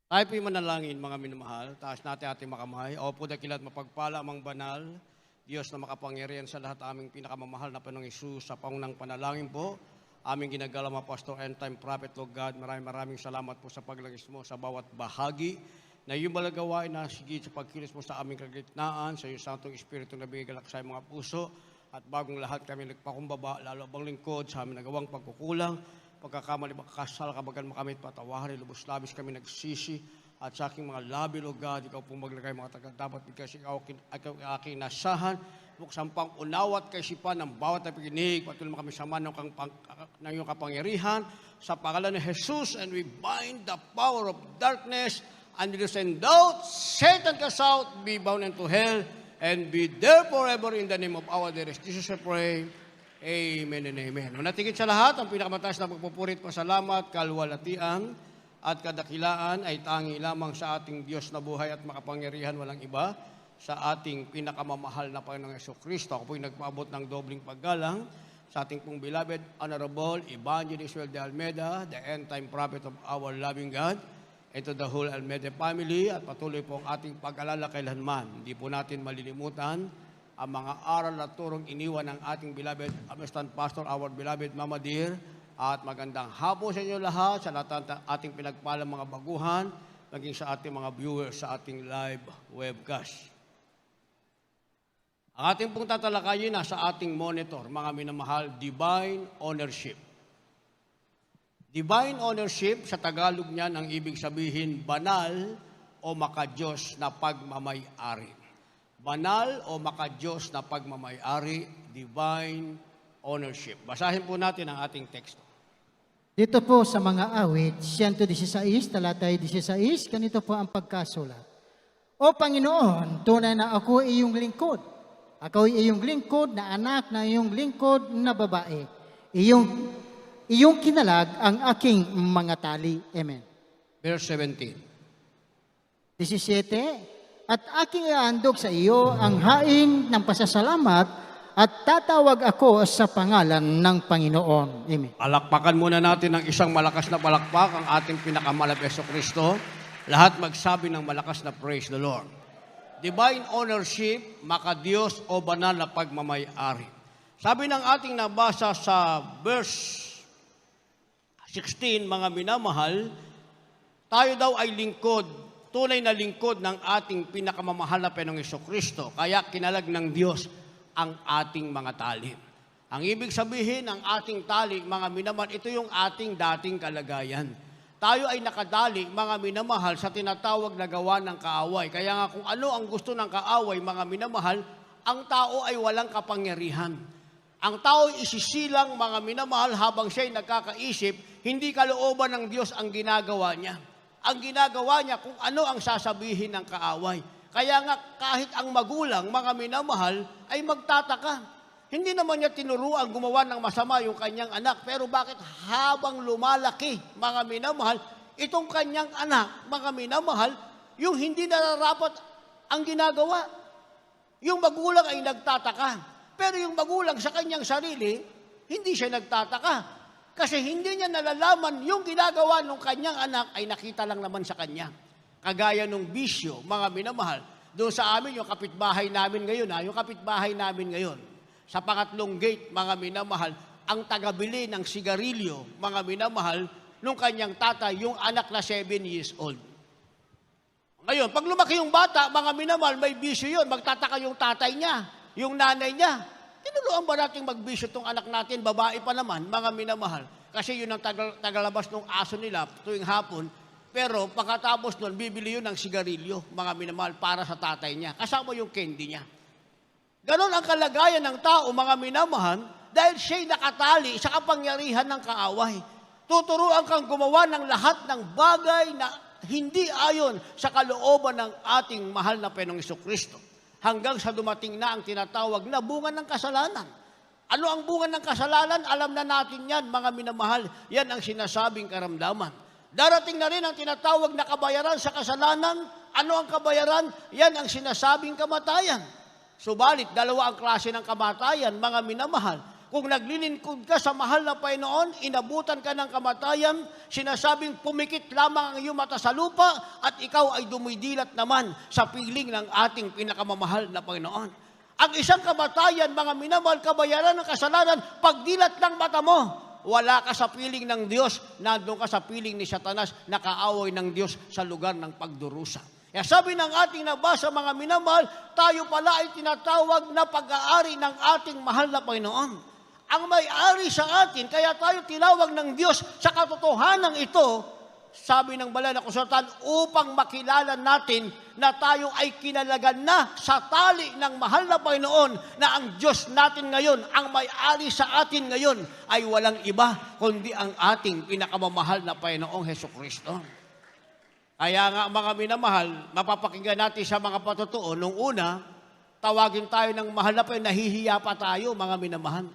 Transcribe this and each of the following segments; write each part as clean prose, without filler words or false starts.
Tayo po'y manalangin, mga minamahal. Taas natin ating makamay. O po dakilat mapagpala amang banal. Diyos na makapangyarihan sa lahat aming pinakamamahal na Panginoong Hesus, sa pangunang panalangin po. Aming ginagala Pastor End Time Prophet, Lord God. Maraming salamat po sa paglagis mo sa bawat bahagi na iyong malagawain na sigit sa pagkilos mo sa aming kagitnaan, sa iyong Santong Espiritu na bigay galak sa mga puso. At bagong lahat kami nagpakumbaba, lalo bang lingkod sa aming nagawang pagkukulang, pagkakamali, makakasal, kabagan mo kami at patawarin, lubos-labis kami nagsisi, at sa aking mga labi, Lord God, ikaw pong maglagay mga tagal, dapat bigkas ikaw aking nasahan, buksan pang unawat kaisipan ng bawat na paginig, patuloy mo kami sama ng iyong kapangyarihan, sa pangalan ni Jesus, and we bind the power of darkness, and we send out, Satan cast out, be bound into hell, and be there forever in the name of our dearest Jesus, I pray. Amen and amen. Natigit sa lahat, ang pinakamataas na pagpupurit, pasalamat, kalwalatian, at kadakilaan ay tangi lamang sa ating Diyos na buhay at makapangyarihan, walang iba, sa ating pinakamamahal na Panginoong Jesucristo. Ako po'y nagpaabot ng dobling paggalang sa ating pong beloved, Honorable Evangelist Joel de Almeida, the end-time prophet of our loving God, and to the whole Almeida family, at patuloy po ang ating pag-alala kailanman. Hindi po natin malilimutan ang mga aral at turong iniwan ng ating beloved Assistant Pastor, our beloved Mama Dear. At magandang hapon sa inyo lahat, sa lahat ng ating pinagpalang mga baguhan, maging sa ating mga viewers sa ating live webcast. Ang ating pong tatalakayin na sa ating monitor, mga minamahal, divine ownership. Divine ownership, sa Tagalog niyan, ang ibig sabihin, banal o makadiyos na pagmamay-ari. Banal o makadiyos na pagmamay-ari, divine ownership. Basahin po natin ang ating teksto. Dito po sa mga awit, 116, talatay 16, ganito po ang pagkasulat. O Panginoon, tunay na ako ay iyong lingkod. Ako ay iyong lingkod na anak na iyong lingkod na babae. Iyong kinalag ang aking mga tali. Amen. Verse 17. 17, at aking iandog sa iyo ang hain ng pasasalamat at tatawag ako sa pangalan ng Panginoon. Amen. Palakpakan muna natin ng isang malakas na palakpak ang ating pinakamalab Jesucristo. Lahat magsabi ng malakas na praise the Lord. Divine ownership, makadiyos o banal na pagmamay-ari. Sabi ng ating nabasa sa verse 16, mga minamahal, tayo daw ay lingkod, tunay na lingkod ng ating pinakamamahal na Panginoong Jesucristo. Kaya kinalag ng Diyos ang ating mga tali. Ang ibig sabihin ng ating tali, mga minamahal, ito yung ating dating kalagayan. Tayo ay nakadali, mga minamahal, sa tinatawag na gawa ng kaaway. Kaya nga kung ano ang gusto ng kaaway, mga minamahal, ang tao ay walang kapangyarihan. Ang tao ay isisilang, mga minamahal, habang siya'y nagkakaisip, hindi kalooban ng Diyos ang ginagawa niya. Ang ginagawa niya kung ano ang sasabihin ng kaaway. Kaya nga kahit ang magulang, mga minamahal, ay magtataka. Hindi naman niya tinuruan gumawa ng masama yung kanyang anak. Pero bakit habang lumalaki, mga minamahal, itong kanyang anak, mga minamahal, yung hindi nararapat ang ginagawa. Yung magulang ay nagtataka. Pero yung magulang sa kanyang sarili, hindi siya nagtataka. Kasi hindi niya nalalaman yung ginagawa ng kanyang anak ay nakita lang naman sa kanya. Kagaya nung bisyo, mga minamahal, doon sa amin, yung kapitbahay namin ngayon, yung kapitbahay namin ngayon, sa pangatlong gate, mga minamahal, ang tagabili ng sigarilyo, mga minamahal, nung kanyang tatay, yung anak na 7 years old. Ngayon, pag lumaki yung bata, mga minamahal, may bisyo yun, magtataka yung tatay niya, yung nanay niya. Tinuruan ba natin magbisyo itong anak natin, babae pa naman, mga minamahal? Kasi yun ang tagalabas ng aso nila tuwing hapon. Pero pagkatapos nun, bibili yun ng sigarilyo, mga minamahal, para sa tatay niya. Kasama yung candy niya. Ganon ang kalagayan ng tao, mga minamahal, dahil siya'y nakatali sa kapangyarihan ng kaaway. Tuturuan kang gumawa ng lahat ng bagay na hindi ayon sa kalooban ng ating mahal na Panginoong Jesucristo. Hanggang sa dumating na ang tinatawag na bunga ng kasalanan. Ano ang bunga ng kasalanan? Alam na natin yan, mga minamahal. Yan ang sinasabing karamdaman. Darating na rin ang tinatawag na kabayaran sa kasalanan. Ano ang kabayaran? Yan ang sinasabing kamatayan. Subalit, dalawa ang klase ng kamatayan, mga minamahal. Kung naglilingkod ka sa mahal na Panginoon, inabutan ka ng kamatayan, sinasabing pumikit lamang ang iyong mata sa lupa at ikaw ay dumidilat naman sa piling ng ating pinakamamahal na Panginoon. Ang isang kamatayan, mga minamahal, kabayaran ng kasalanan, pagdilat ng mata mo, wala ka sa piling ng Diyos, nandun ka sa piling ni Satanas, nakaaway ng Diyos sa lugar ng pagdurusa. Kaya sabi ng ating nabasa, mga minamahal, tayo pala ay tinatawag na pag-aari ng ating mahal na Panginoon. Ang may-ari sa atin, kaya tayo tinawag ng Diyos sa katotohanan ito, sabi ng banal na kasulatan, upang makilala natin na tayo ay kinalagan na sa tali ng mahal na Panginoon, na ang Diyos natin ngayon, ang may-ari sa atin ngayon, ay walang iba, kundi ang ating pinakamamahal na Panginoong Hesukristo. Kaya nga mga minamahal, mapapakinggan natin sa mga patotoo, nung una, tawagin tayo ng mahal na Panginoon, nahihiya pa tayo mga minamahal.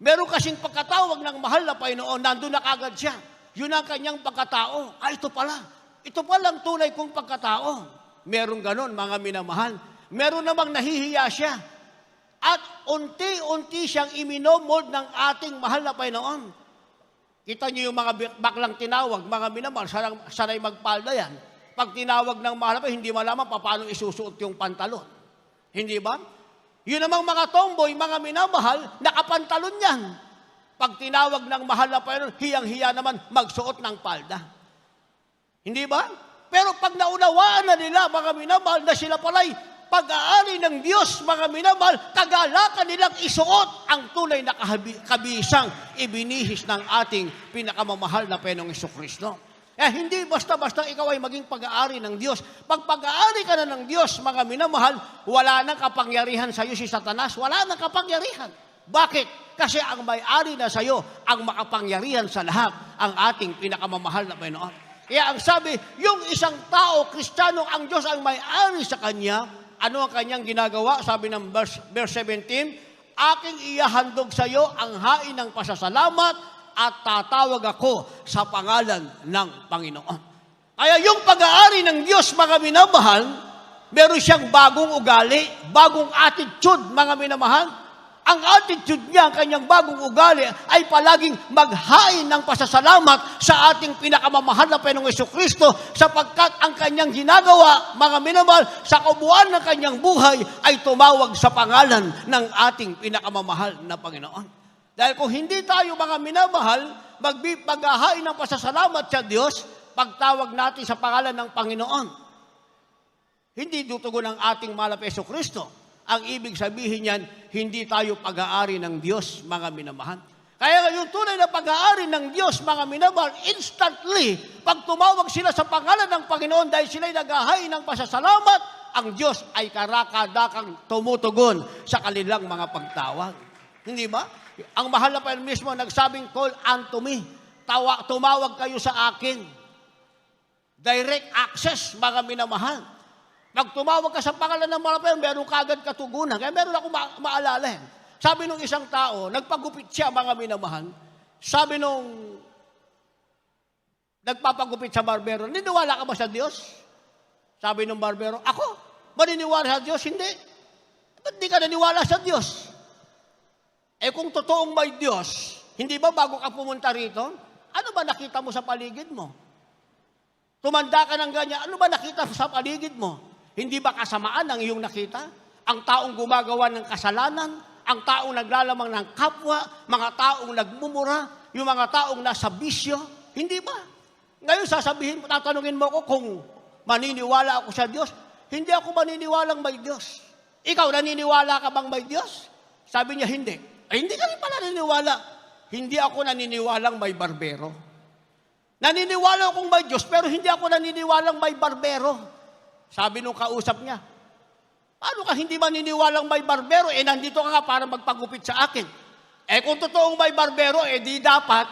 Meron kasing pagkatawag ng mahal na Panginoon, nandun na kagad siya. Yun ang kanyang pagkatao. Ito pala. Ito palang tunay kong pagkatao. Meron ganon, mga minamahal. Meron namang nahihiya siya. At unti-unti siyang iminomold ng ating mahal na Panginoon. Kita niyo yung mga baklang tinawag, mga minamahal, sanay magpalda yan. Pag tinawag ng mahal na Panginoon, hindi malaman paano isusuot yung pantalon. Hindi ba? Yun namang mga tomboy, mga minamahal, nakapantalon yan. Pag tinawag ng mahal na Panginoon, hiyang-hiya naman magsuot ng palda. Hindi ba? Pero pag naunawaan na nila, mga minamahal, na sila pala'y pag-aari ng Diyos, mga minamahal, kagalakan nilang isuot ang tunay na kabisang ibinihis ng ating pinakamamahal na Panginoong Jesucristo. Hindi basta-basta ikaw ay maging pag-aari ng Diyos. Pag pag-aari ka na ng Diyos, mga minamahal, wala nang kapangyarihan sa iyo si Satanas. Wala nang kapangyarihan. Bakit? Kasi ang may-ari na sa iyo, ang makapangyarihan sa lahat, ang ating pinakamamahal na Panginoon. Kaya ang sabi, yung isang tao, Kristiyano, ang Diyos ang may-ari sa kanya, ano ang kanyang ginagawa? Sabi ng verse 17, aking iyahandog sa iyo ang hain ng pasasalamat, at tatawag ako sa pangalan ng Panginoon. Kaya yung pag-aari ng Diyos, mga minamahal, meron siyang bagong ugali, bagong attitude, mga minamahal. Ang attitude niya, ang kanyang bagong ugali, ay palaging maghain ng pasasalamat sa ating pinakamamahal na Panginoong Jesucristo, sapagkat ang kanyang ginagawa, mga minamahal, sa kabuuan ng kanyang buhay, ay tumawag sa pangalan ng ating pinakamamahal na Panginoon. Dahil kung hindi tayo mga minamahal, maghahain ng pasasalamat sa Diyos, pagtawag natin sa pangalan ng Panginoon, hindi tutugon ang ating mahal na Jesucristo. Ang ibig sabihin niyan, hindi tayo pag-aari ng Diyos, mga minamahal. Kaya yung tunay na pag-aari ng Diyos, mga minamahal, instantly, pag tumawag sila sa pangalan ng Panginoon dahil sila'y naghahain ng pasasalamat, ang Diyos ay karakadakang tumutugon sa kanilang mga pagtawag. Hindi ba? Ang mahal na Panginoon mismo nagsabing, call unto me. Tumawag kayo sa akin. Direct access, mga minamahal. Pag tumawag ka sa pangalan ng mahal na Panginoon, meron kagad katugunan. Kaya meron ako maalala. Sabi nung isang tao, nagpagupit siya, mga minamahal. Sabi nung nagpapagupit sa barbero, niniwala ka ba sa Diyos? Sabi nung barbero, ako? Maniniwala sa Diyos? Hindi. Ba't di ka naniwala sa Diyos? Kung totoong may Diyos, hindi ba bago ka pumunta rito, ano ba nakita mo sa paligid mo? Tumanda ka ng ganyan, ano ba nakita sa paligid mo? Hindi ba kasamaan ang iyong nakita? Ang taong gumagawa ng kasalanan, ang taong naglalamang ng kapwa, mga taong nagmumura, yung mga taong nasa bisyo, hindi ba? Ngayon sasabihin, tatanungin mo ako kung maniniwala ako sa Diyos. Hindi ako maniniwalang may Diyos. Ikaw, naniniwala ka bang may Diyos? Sabi niya, hindi. Hindi ka rin pala naniniwala. Hindi ako naniniwalang may barbero. Naniniwala akong may Diyos, pero hindi ako naniniwalang may barbero. Sabi nung kausap niya, paano ka hindi maniniwalang may barbero? Nandito ka nga para magpagupit sa akin. Kung totoong may barbero, di dapat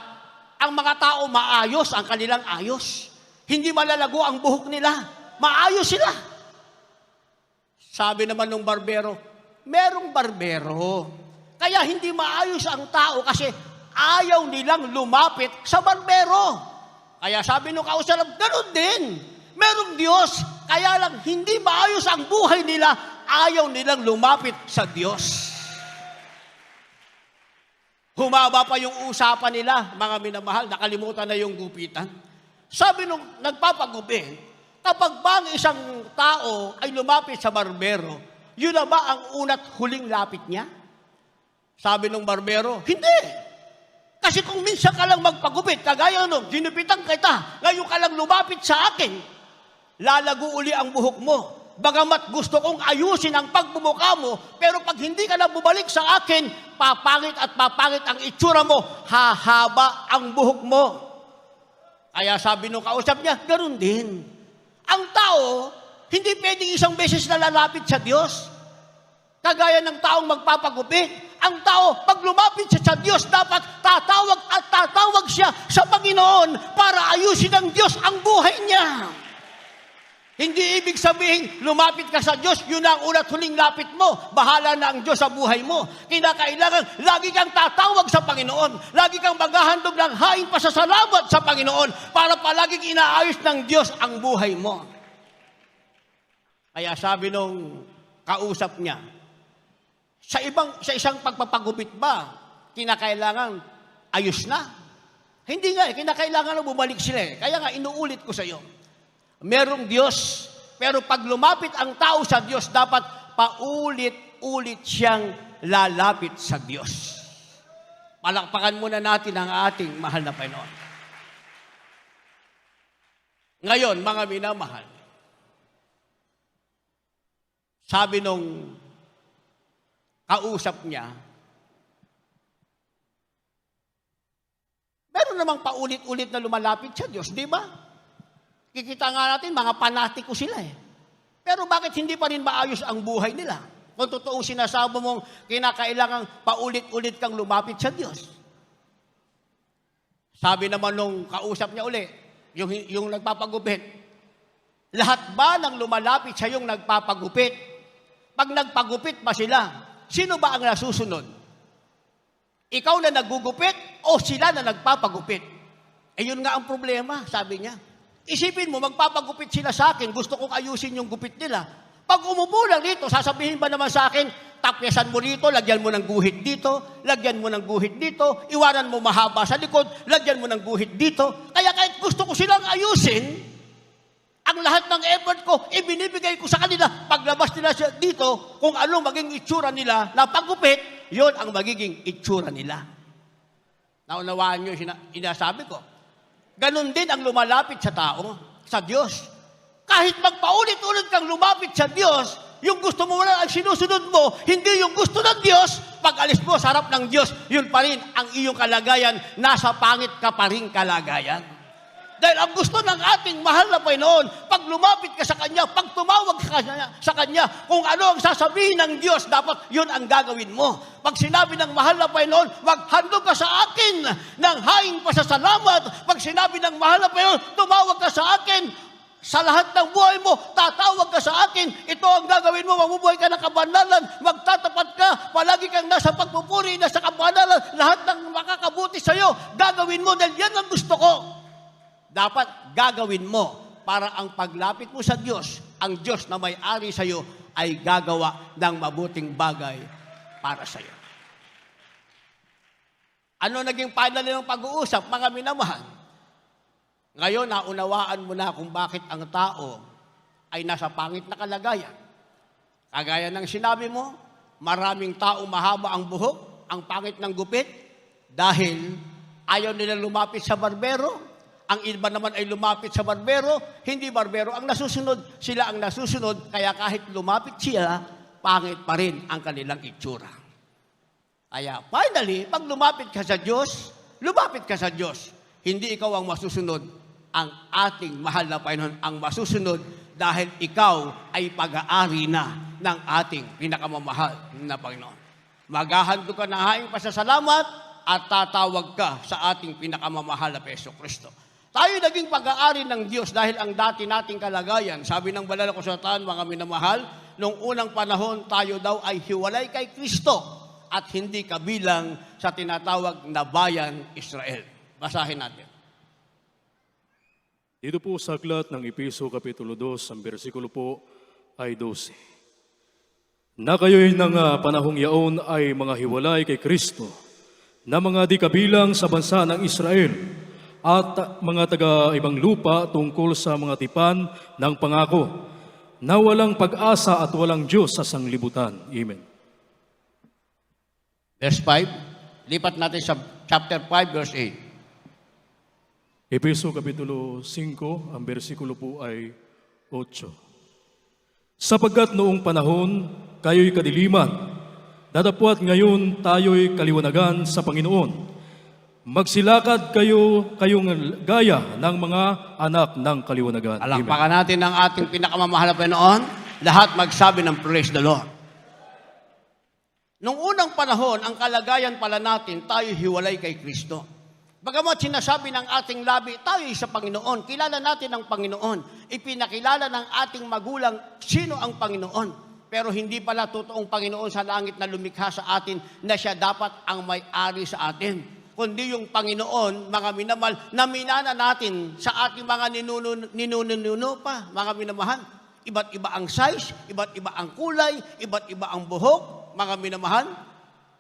ang mga tao maayos ang kanilang ayos. Hindi malalago ang buhok nila. Maayos sila. Sabi naman ng barbero, merong barbero. Kaya hindi maayos ang tao kasi ayaw nilang lumapit sa barbero. Kaya sabi nung kausap, ganun din. Merong Diyos, kaya lang hindi maayos ang buhay nila, ayaw nilang lumapit sa Diyos. Humaba pa yung usapan nila, mga minamahal, nakalimutan na yung gupitan. Sabi nung nagpapagupit, kapag ba ang isang tao ay lumapit sa barbero, yun na ba ang una't huling lapit niya? Sabi nung barbero, hindi. Kasi kung minsan ka lang magpagupit, kagaya nung ginupitan kita, ngayon ka lang lumapit sa akin, lalago uli ang buhok mo. Bagamat gusto kong ayusin ang pagbumuka mo, pero pag hindi ka na bumalik sa akin, papangit at papangit ang itsura mo, hahaba ang buhok mo. Kaya sabi nung kausap niya, ganoon din. Ang tao, hindi pwedeng isang beses na lalapit sa Diyos. Kagaya ng taong magpapagupit. Ang tao, pag lumapit siya sa Diyos, dapat tatawag at tatawag siya sa Panginoon para ayusin ng Diyos ang buhay niya. Hindi ibig sabihin, lumapit ka sa Diyos, yun ang una't huling lapit mo. Bahala na ang Diyos sa buhay mo. Kinakailangan, lagi kang tatawag sa Panginoon. Lagi kang maghahandog ng haing pasasalamat sa Panginoon para palaging inaayos ng Diyos ang buhay mo. Kaya sabi nung kausap niya, sa isang pagpapagupit ba, kinakailangan ayos na? Hindi nga, kinakailangan na bumalik sila. Kaya nga, inuulit ko sa iyo. Merong Diyos, pero pag lumapit ang tao sa Diyos, dapat paulit-ulit siyang lalapit sa Diyos. Palakpakan muna natin ang ating mahal na Panginoon. Ngayon, mga minamahal, sabi nung kausap niya, meron namang paulit-ulit na lumalapit sa Diyos, di ba? Kikita nga natin, mga panatiko sila eh. Pero bakit hindi pa rin maayos ang buhay nila? Kung totoong sinasabi mong kinakailangang paulit-ulit kang lumapit sa Diyos. Sabi naman nung kausap niya uli, yung nagpapagupit, lahat ba ng lumalapit sa yung nagpapagupit? Pag nagpagupit ba sila, sino ba ang nasusunod? Ikaw na naggugupit o sila na nagpapagupit? Eh yun nga ang problema, sabi niya. Isipin mo, magpapagupit sila sa akin, gusto kong ayusin yung gupit nila. Pag umupo lang dito, sasabihin ba naman sa akin, tapyasan mo dito, lagyan mo ng guhit dito, lagyan mo ng guhit dito, iwanan mo mahaba sa likod, lagyan mo ng guhit dito. Kaya kahit gusto ko silang ayusin, ang lahat ng effort ko, ibinibigay ko sa kanila. Paglabas nila dito, kung ano maging itsura nila na paggupit, yon ang magiging itsura nila. Naunawaan nyo yung inasabi ko. Ganon din ang lumalapit sa tao, sa Diyos. Kahit magpaulit-ulit kang lumapit sa Diyos, yung gusto mo na ang sinusunod mo, hindi yung gusto ng Diyos, pag alis mo sa harap ng Diyos, yun pa rin ang iyong kalagayan, nasa pangit ka pa rin kalagayan. Dahil ang gusto ng ating mahal na Panginoon, pag lumapit ka sa Kanya, pag tumawag ka sa Kanya, kung ano ang sasabihin ng Diyos, dapat yun ang gagawin mo. Pag sinabi ng mahal na Panginoon, maghandog ka sa akin ng haing pasasalamat. Pag sinabi ng mahal na Panginoon, tumawag ka sa akin, sa lahat ng buhay mo, tatawag ka sa akin, ito ang gagawin mo, mabubuhay ka ng kabanalan, magtatapat ka, palagi kang nasa pagpupuri, nasa kabanalan, lahat ng makakabuti sa'yo, gagawin mo dahil yan ang gusto ko. Dapat gagawin mo para ang paglapit mo sa Diyos, ang Diyos na may-ari sa iyo ay gagawa ng mabuting bagay para sa iyo. Ano naging final ng pag-uusap, mga minamahal? Ngayon, naunawaan mo na kung bakit ang tao ay nasa pangit na kalagayan. Kagaya ng sinabi mo, maraming tao mahaba ang buhok, ang pangit ng gupit, dahil ayaw nila lumapit sa barbero. Ang iba naman ay lumapit sa barbero, hindi barbero ang nasusunod, sila ang nasusunod, kaya kahit lumapit sila, pangit pa rin ang kanilang itsura. Kaya finally, pag lumapit ka sa Diyos, lumapit ka sa Diyos. Hindi ikaw ang masusunod, ang ating mahal na Panginoon ang masusunod dahil ikaw ay pag-aari na ng ating pinakamamahal na Panginoon. Maghahandog ka ng haing pasasalamat at tatawag ka sa ating pinakamamahal na Jesucristo. Tayo naging pag-aari ng Diyos dahil ang dati nating kalagayan, sabi ng banal na kasulatan, mga minamahal, noong unang panahon tayo daw ay hiwalay kay Kristo at hindi kabilang sa tinatawag na bayan Israel. Basahin natin. Dito po sa aklat ng Epeso Kapitulo 2, ang bersikulo po ay 12. Na kayo'y ng panahong yaon ay mga hiwalay kay Kristo, na mga di kabilang sa bansa ng Israel at mga taga-ibang lupa tungkol sa mga tipan ng pangako na walang pag-asa at walang Diyos sa sanglibutan. Amen. Verse 5, lipat natin sa chapter 5, verse 8. Efeso Kapitulo 5, ang bersikulo po ay 8. Sapagkat noong panahon, kayo'y kadiliman, datapwat ngayon tayo'y kaliwanagan sa Panginoon. Magsilakad kayong gaya ng mga anak ng kaliwanagan. Amen. Alakpakan natin ang ating pinakamamahal na Panginoon. Lahat magsabi ng praise the Lord. Nung unang panahon, ang kalagayan pala natin, tayo hiwalay kay Kristo. Bagamat sinasabi ng ating labi, tayo sa Panginoon, kilala natin ang Panginoon, ipinakilala ng ating magulang sino ang Panginoon. Pero hindi pala totoong Panginoon sa langit na lumikha sa atin na siya dapat ang may-ari sa atin. Kundi yung Panginoon, mga minamahal, na minana natin sa ating mga ninununo pa, mga minamahal. Iba't iba ang size, iba't iba ang kulay, iba't iba ang buhok, mga minamahal.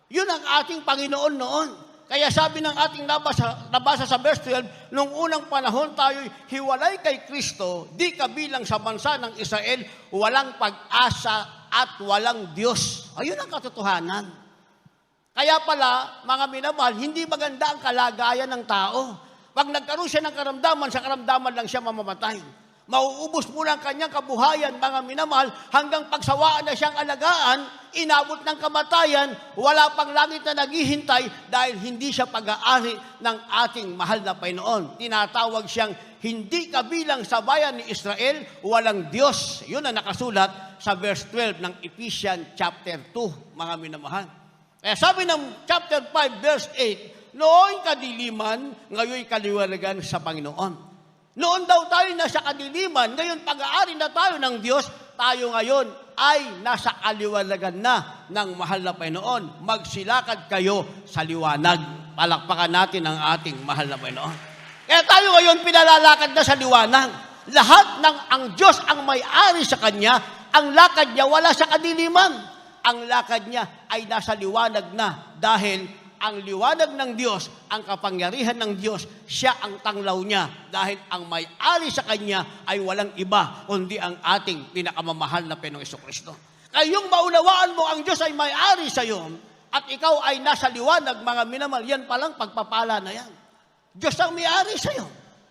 Yun ang ating Panginoon noon. Kaya sabi ng ating nabasa sa verse 12, nung unang panahon tayo'y hiwalay kay Kristo, di kabilang sa bansa ng Israel, walang pag-asa at walang Diyos. Ayun ang katotohanan. Kaya pala, mga minamahal, hindi maganda ang kalagayan ng tao. Pag nagkaroon siya ng karamdaman, sa karamdaman lang siya mamamatay. Mauubos muna ang kanyang kabuhayan, mga minamahal, hanggang pagsawaan na siyang alagaan, inabot ng kamatayan, wala pang langit na naghihintay dahil hindi siya pag-aari ng ating mahal na Panginoon. Tinatawag siyang hindi kabilang sa bayan ni Israel, walang Diyos. Yun ang nakasulat sa verse 12 ng Ephesians chapter 2, mga minamahal. Kaya sabi ng chapter 5, verse 8, noon kadiliman, ngayon kaliwanagan sa Panginoon. Noon daw tayo nasa kadiliman, ngayon pag-aari na tayo ng Diyos, tayo ngayon ay nasa kaliwanagan na ng mahal na Panginoon. Magsilakad kayo sa liwanag. Palakpakan natin ang ating mahal na Panginoon. Kaya tayo ngayon pinalalakad na sa liwanag. Lahat ng ang Diyos ang may-ari sa Kanya, ang lakad niya wala sa kadiliman. Ang lakad niya ay nasa liwanag na dahil ang liwanag ng Diyos, ang kapangyarihan ng Diyos, siya ang tanglaw niya dahil ang may-ari sa Kanya ay walang iba kundi ang ating pinakamamahal na Panginoong Jesucristo. Kaya yung maunawaan mo ang Diyos ay may-ari sa iyo at ikaw ay nasa liwanag, mga minamahal, yan palang pagpapala na yan. Diyos ang may-ari sa iyo.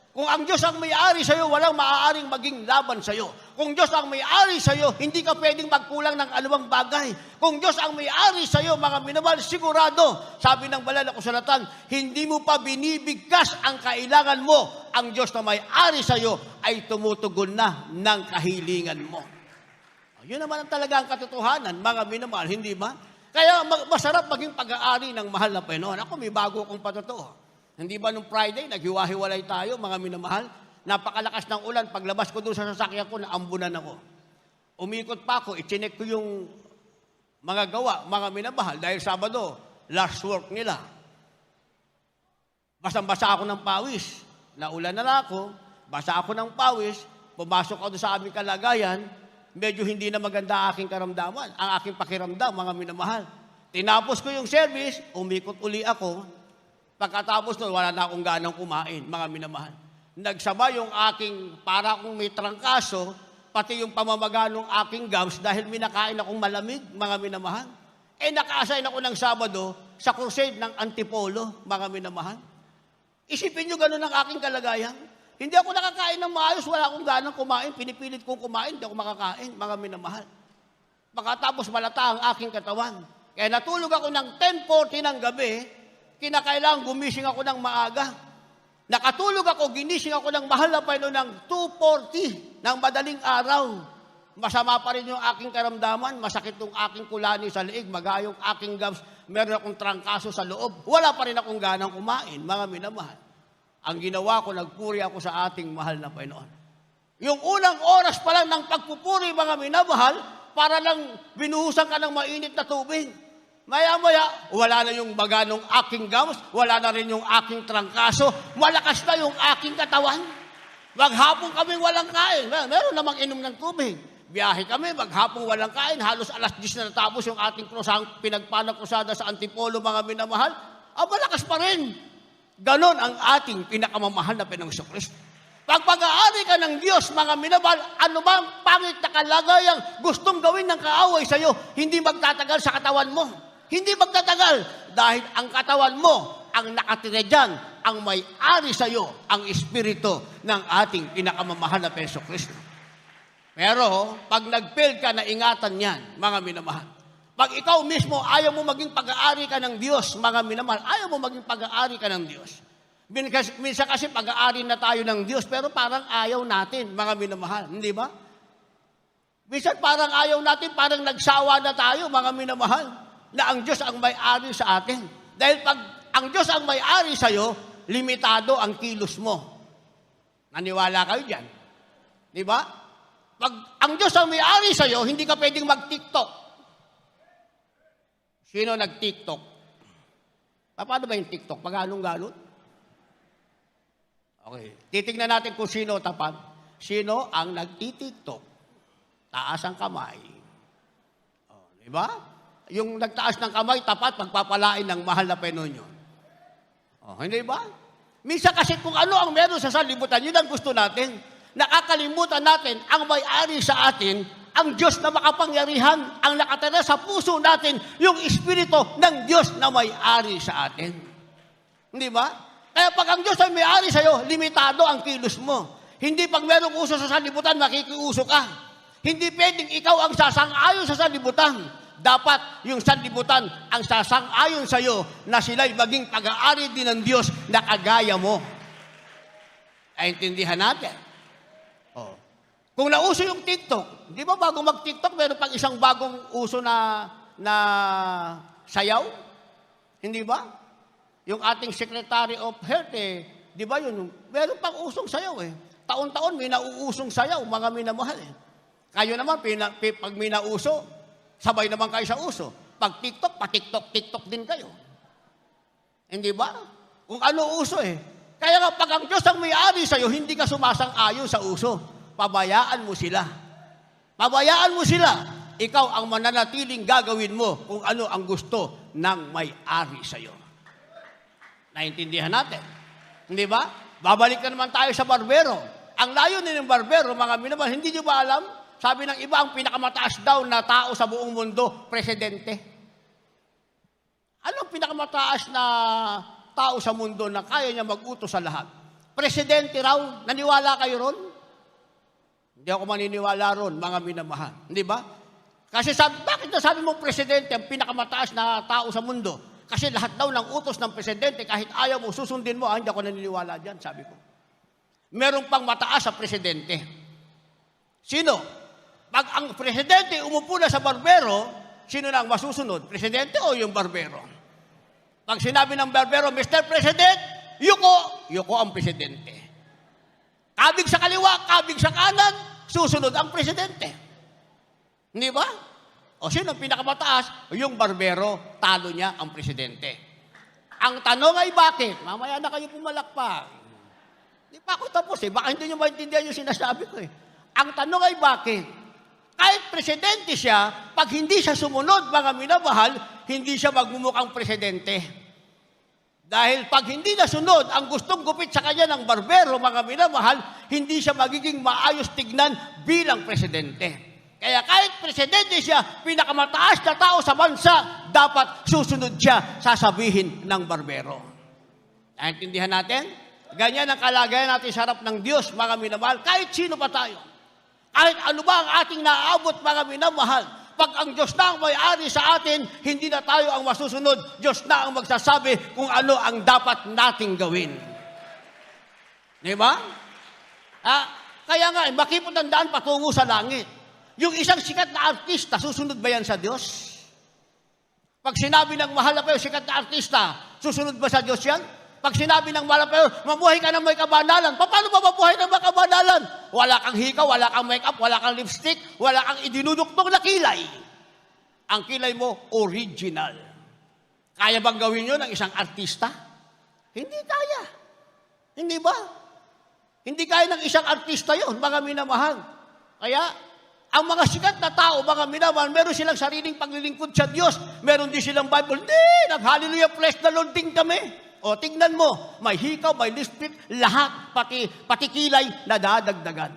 Kung ang Diyos ang may-ari sa iyo, walang maaaring maging laban sa iyo. Kung Diyos ang may-ari sa iyo, hindi ka pwedeng magkulang ng anumang bagay. Kung Diyos ang may-ari sa iyo, mga minamahal, sigurado, sabi ng banal na kasulatan, hindi mo pa binibigkas ang kailangan mo. Ang Diyos na may-ari sa iyo ay tumutugon na ng kahilingan mo. Yun naman ang talaga ang katotohanan, mga minamahal, hindi ba? Kaya masarap maging pag-aari ng mahal na Panginoon. Ako may bago akong patotoo. Hindi ba nung Friday, naghiwa-hiwalay tayo, mga minamahal? Napakalakas ng ulan. Paglabas ko doon sa sasakyan ko, naambunan ako. Umikot pa ako, ichinek ko yung mga gawa, mga minamahal. Dahil Sabado, last work nila. Basang-basa ako ng pawis. Naulan na ako, basa ako ng pawis, pumasok ako doon sa aming kalagayan, medyo hindi na maganda aking karamdaman, ang aking pakiramdam, mga minamahal. Tinapos ko yung service, umikot uli ako. Pagkatapos nun, wala na akong ganang kumain, mga minamahal. Nagsama yung aking, para akong may trangkaso, pati yung pamamaga ng aking gums dahil minakain akong malamig, mga minamahal. Naka-assign ako ng Sabado sa crusade ng Antipolo, mga minamahal. Isipin nyo ganun ang aking kalagayan. Hindi ako nakakain ng maayos, wala akong ganang kumain, pinipilit kong kumain, hindi ako makakain, mga minamahal. Pagkatapos malata ang aking katawan. Kaya natulog ako ng 10:40 ng gabi, kinakailangan gumising ako ng maaga. Nakatulog ako, ginising ako ng mahal na Panginoon ng 2:40 ng madaling araw. Masama pa rin yung aking karamdaman, masakit yung aking kulani sa leeg, magayong aking gums, meron akong trangkaso sa loob. Wala pa rin akong ganang kumain, mga minamahal. Ang ginawa ko, nagpuri ako sa ating mahal na Panginoon. Yung unang oras pa lang ng pagpupuri, mga minamahal, para lang binuhusan ka ng mainit na tubig. Maya-maya, wala na yung baga ng aking gums, wala na rin yung aking trangkaso, malakas na yung aking katawan. Maghapon kami walang kain, meron namang inom ng tubig. Biyahe kami, maghapon walang kain, halos alas 10 na natapos yung ating pinagpanang krusada sa Antipolo, mga minamahal. malakas pa rin. Ganon ang ating pinakamamahal na Panginoong Kristo. Pag pag-aari ka ng Diyos, mga minamahal, ano bang pangit na kalagayang gustong gawin ng kaaway sa iyo, hindi magtatagal sa katawan mo. Hindi magtatagal dahil ang katawan mo, ang nakatira dyan, ang may-ari sa iyo, ang Espiritu ng ating pinakamamahal na Panginoong Kristo. Pero, pag nag-fail ka na ingatan yan, mga minamahal. Pag ikaw mismo, ayaw mo maging pag-aari ka ng Diyos, mga minamahal, ayaw mo maging pag-aari ka ng Diyos. Minsan kasi pag-aari na tayo ng Diyos, pero parang ayaw natin, mga minamahal. Hindi ba? Minsan parang ayaw natin, parang nagsawa na tayo, mga minamahal, na ang Diyos ang may-ari sa atin. Dahil pag ang Diyos ang may-ari sa iyo, limitado ang kilos mo. Naniwala kayo dyan? Di ba? Pag ang Diyos ang may-ari sa iyo, hindi ka pwedeng mag-TikTok. Sino nag-TikTok? Paano ba yung TikTok? Pag-anong-galon? Okay. Titignan natin kung sino tapat. Sino ang nag-TikTok? Taas ang kamay. Oh, di ba? Yung nagtaas ng kamay, tapat, pagpapalain ng mahal na Panginoon yun. Oh, hindi ba? Minsan kasi kung ano ang meron sa sanlibutan, yun ang gusto natin. Nakakalimutan natin ang may-ari sa atin, ang Diyos na makapangyarihan, ang nakatira sa puso natin, yung Espiritu ng Diyos na may-ari sa atin. Hindi ba? Kaya pag ang Diyos ay may-ari sa iyo, limitado ang kilos mo. Hindi pag merong uso sa sanlibutan, makikiuso ka. Hindi pwedeng ikaw ang sasang-ayon sa sanlibutan. Dapat yung sanlibutan ang sasang-ayon sa iyo na sila'y maging pag-aari din ng Diyos na kagaya mo. Naintindihan natin. Oh. Kung nauso yung TikTok, di ba bago mag-TikTok, meron pang isang bagong uso na sayaw? Hindi ba? Yung ating Secretary of Health, di ba yun? Meron pang usong sayaw Taon-taon may nauusong sayaw, mga minamahal Kayo naman, pag may nauso, sabay naman kayo sa uso. Pag TikTok, pa-TikTok din kayo. Hindi ba? Kung ano uso Kaya nga, pag ang Diyos ang may-ari sa'yo, hindi ka sumasang-ayon sa uso. Pabayaan mo sila. Pabayaan mo sila. Ikaw ang mananatiling gagawin mo kung ano ang gusto ng may-ari sa'yo. Naintindihan natin. Hindi ba? Babalik na naman tayo sa barbero. Ang layunin ng barbero, mga minamahal, hindi nyo ba alam? Sabi ng iba, ang pinakamataas daw na tao sa buong mundo, presidente. Ano ang pinakamataas na tao sa mundo na kaya niya mag-utos sa lahat? Presidente raw. Naniwala kayo ron? Hindi ako maniniwala ron, mga minamahal. Hindi ba? Kasi bakit nasabi mong presidente ang pinakamataas na tao sa mundo? Kasi lahat daw ng utos ng presidente, kahit ayaw mo, susundin mo, hindi ako naniniwala dyan, sabi ko. Meron pang mataas sa presidente. Sino? Pag ang presidente umupo na sa barbero, sino na ang masusunod? Presidente o yung barbero? Pag sinabi ng barbero, Mr. President, yuko ang presidente. Kabig sa kaliwa, kabig sa kanan, susunod ang presidente. Hindi ba? O sino ang pinakamataas? Yung barbero, talo niya ang presidente. Ang tanong ay bakit? Mamaya na kayo pumalakpak. Hindi pa ako tapos Baka hindi nyo maintindihan yung sinasabi ko Ang tanong ay bakit? Kahit presidente siya, pag hindi siya sumunod, mga minamahal, hindi siya magmumukhang presidente. Dahil pag hindi nasunod ang gustong gupit sa kanya ng barbero, mga minamahal, hindi siya magiging maayos tignan bilang presidente. Kaya kahit presidente siya, pinakamataas na tao sa bansa, dapat susunod siya sasabihin ng barbero. Naintindihan natin? Ganyan ang kalagayan natin sa harap ng Diyos, mga minamahal, kahit sino pa tayo. Kahit ano ba ang ating naaabot, mga minamahal, pag ang Diyos na ang may-ari sa atin, hindi na tayo ang masusunod. Diyos na ang magsasabi kung ano ang dapat nating gawin. Di ba? Kaya nga, makipot ang daan patungo sa langit. Yung isang sikat na artista, susunod ba yan sa Diyos? Pag sinabi ng mahal na payo, sikat na artista, susunod ba sa Diyos yan? Pag sinabi ng mahal na payo, mamuhay ka ng may kabanalan, paano ba mabuhay ng may kabanalan? Wala kang hikaw, wala kang make-up, wala kang lipstick, wala kang idinuduktok na kilay. Ang kilay mo, original. Kaya bang gawin yun ng isang artista? Hindi kaya. Hindi ba? Hindi kaya ng isang artista yun, mga minamahal. Kaya, Ang mga sikat na tao, mga minamahal, meron silang sariling paglilingkod sa Diyos. Meron din silang Bible. Hindi, nag-hallelujah, bless the Lord din kami. O, tingnan mo, may hikaw, may lispit, lahat, pati kilay, nadadagdagan.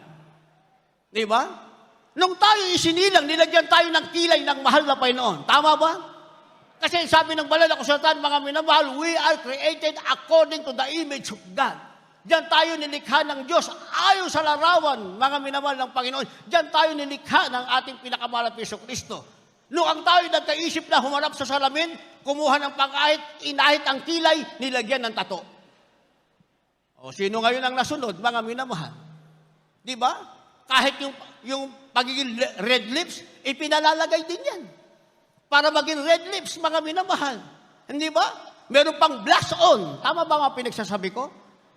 Di ba? Nung tayo isinilang, nilagyan tayo ng kilay ng mahal na Panginoon. Tama ba? Kasi sabi ng banal na kasulatan, mga minamahal, we are created according to the image of God. Diyan tayo nilikha ng Diyos ayon sa larawan, mga minamahal ng Panginoon. Diyan tayo nilikha ng ating pinakamahal na Jesucristo. Noong ang tayo nagkaisip na humarap sa salamin, kumuha ng pangahit, inahit ang kilay, nilagyan ng tato. O sino ngayon ang nasunod, mga minamahal? Di ba? Kahit yung pagiging red lips, ipinalalagay din yan. Para maging red lips, mga minamahal. Hindi ba? Meron pang blush on. Tama ba mga pinagsasabi ko?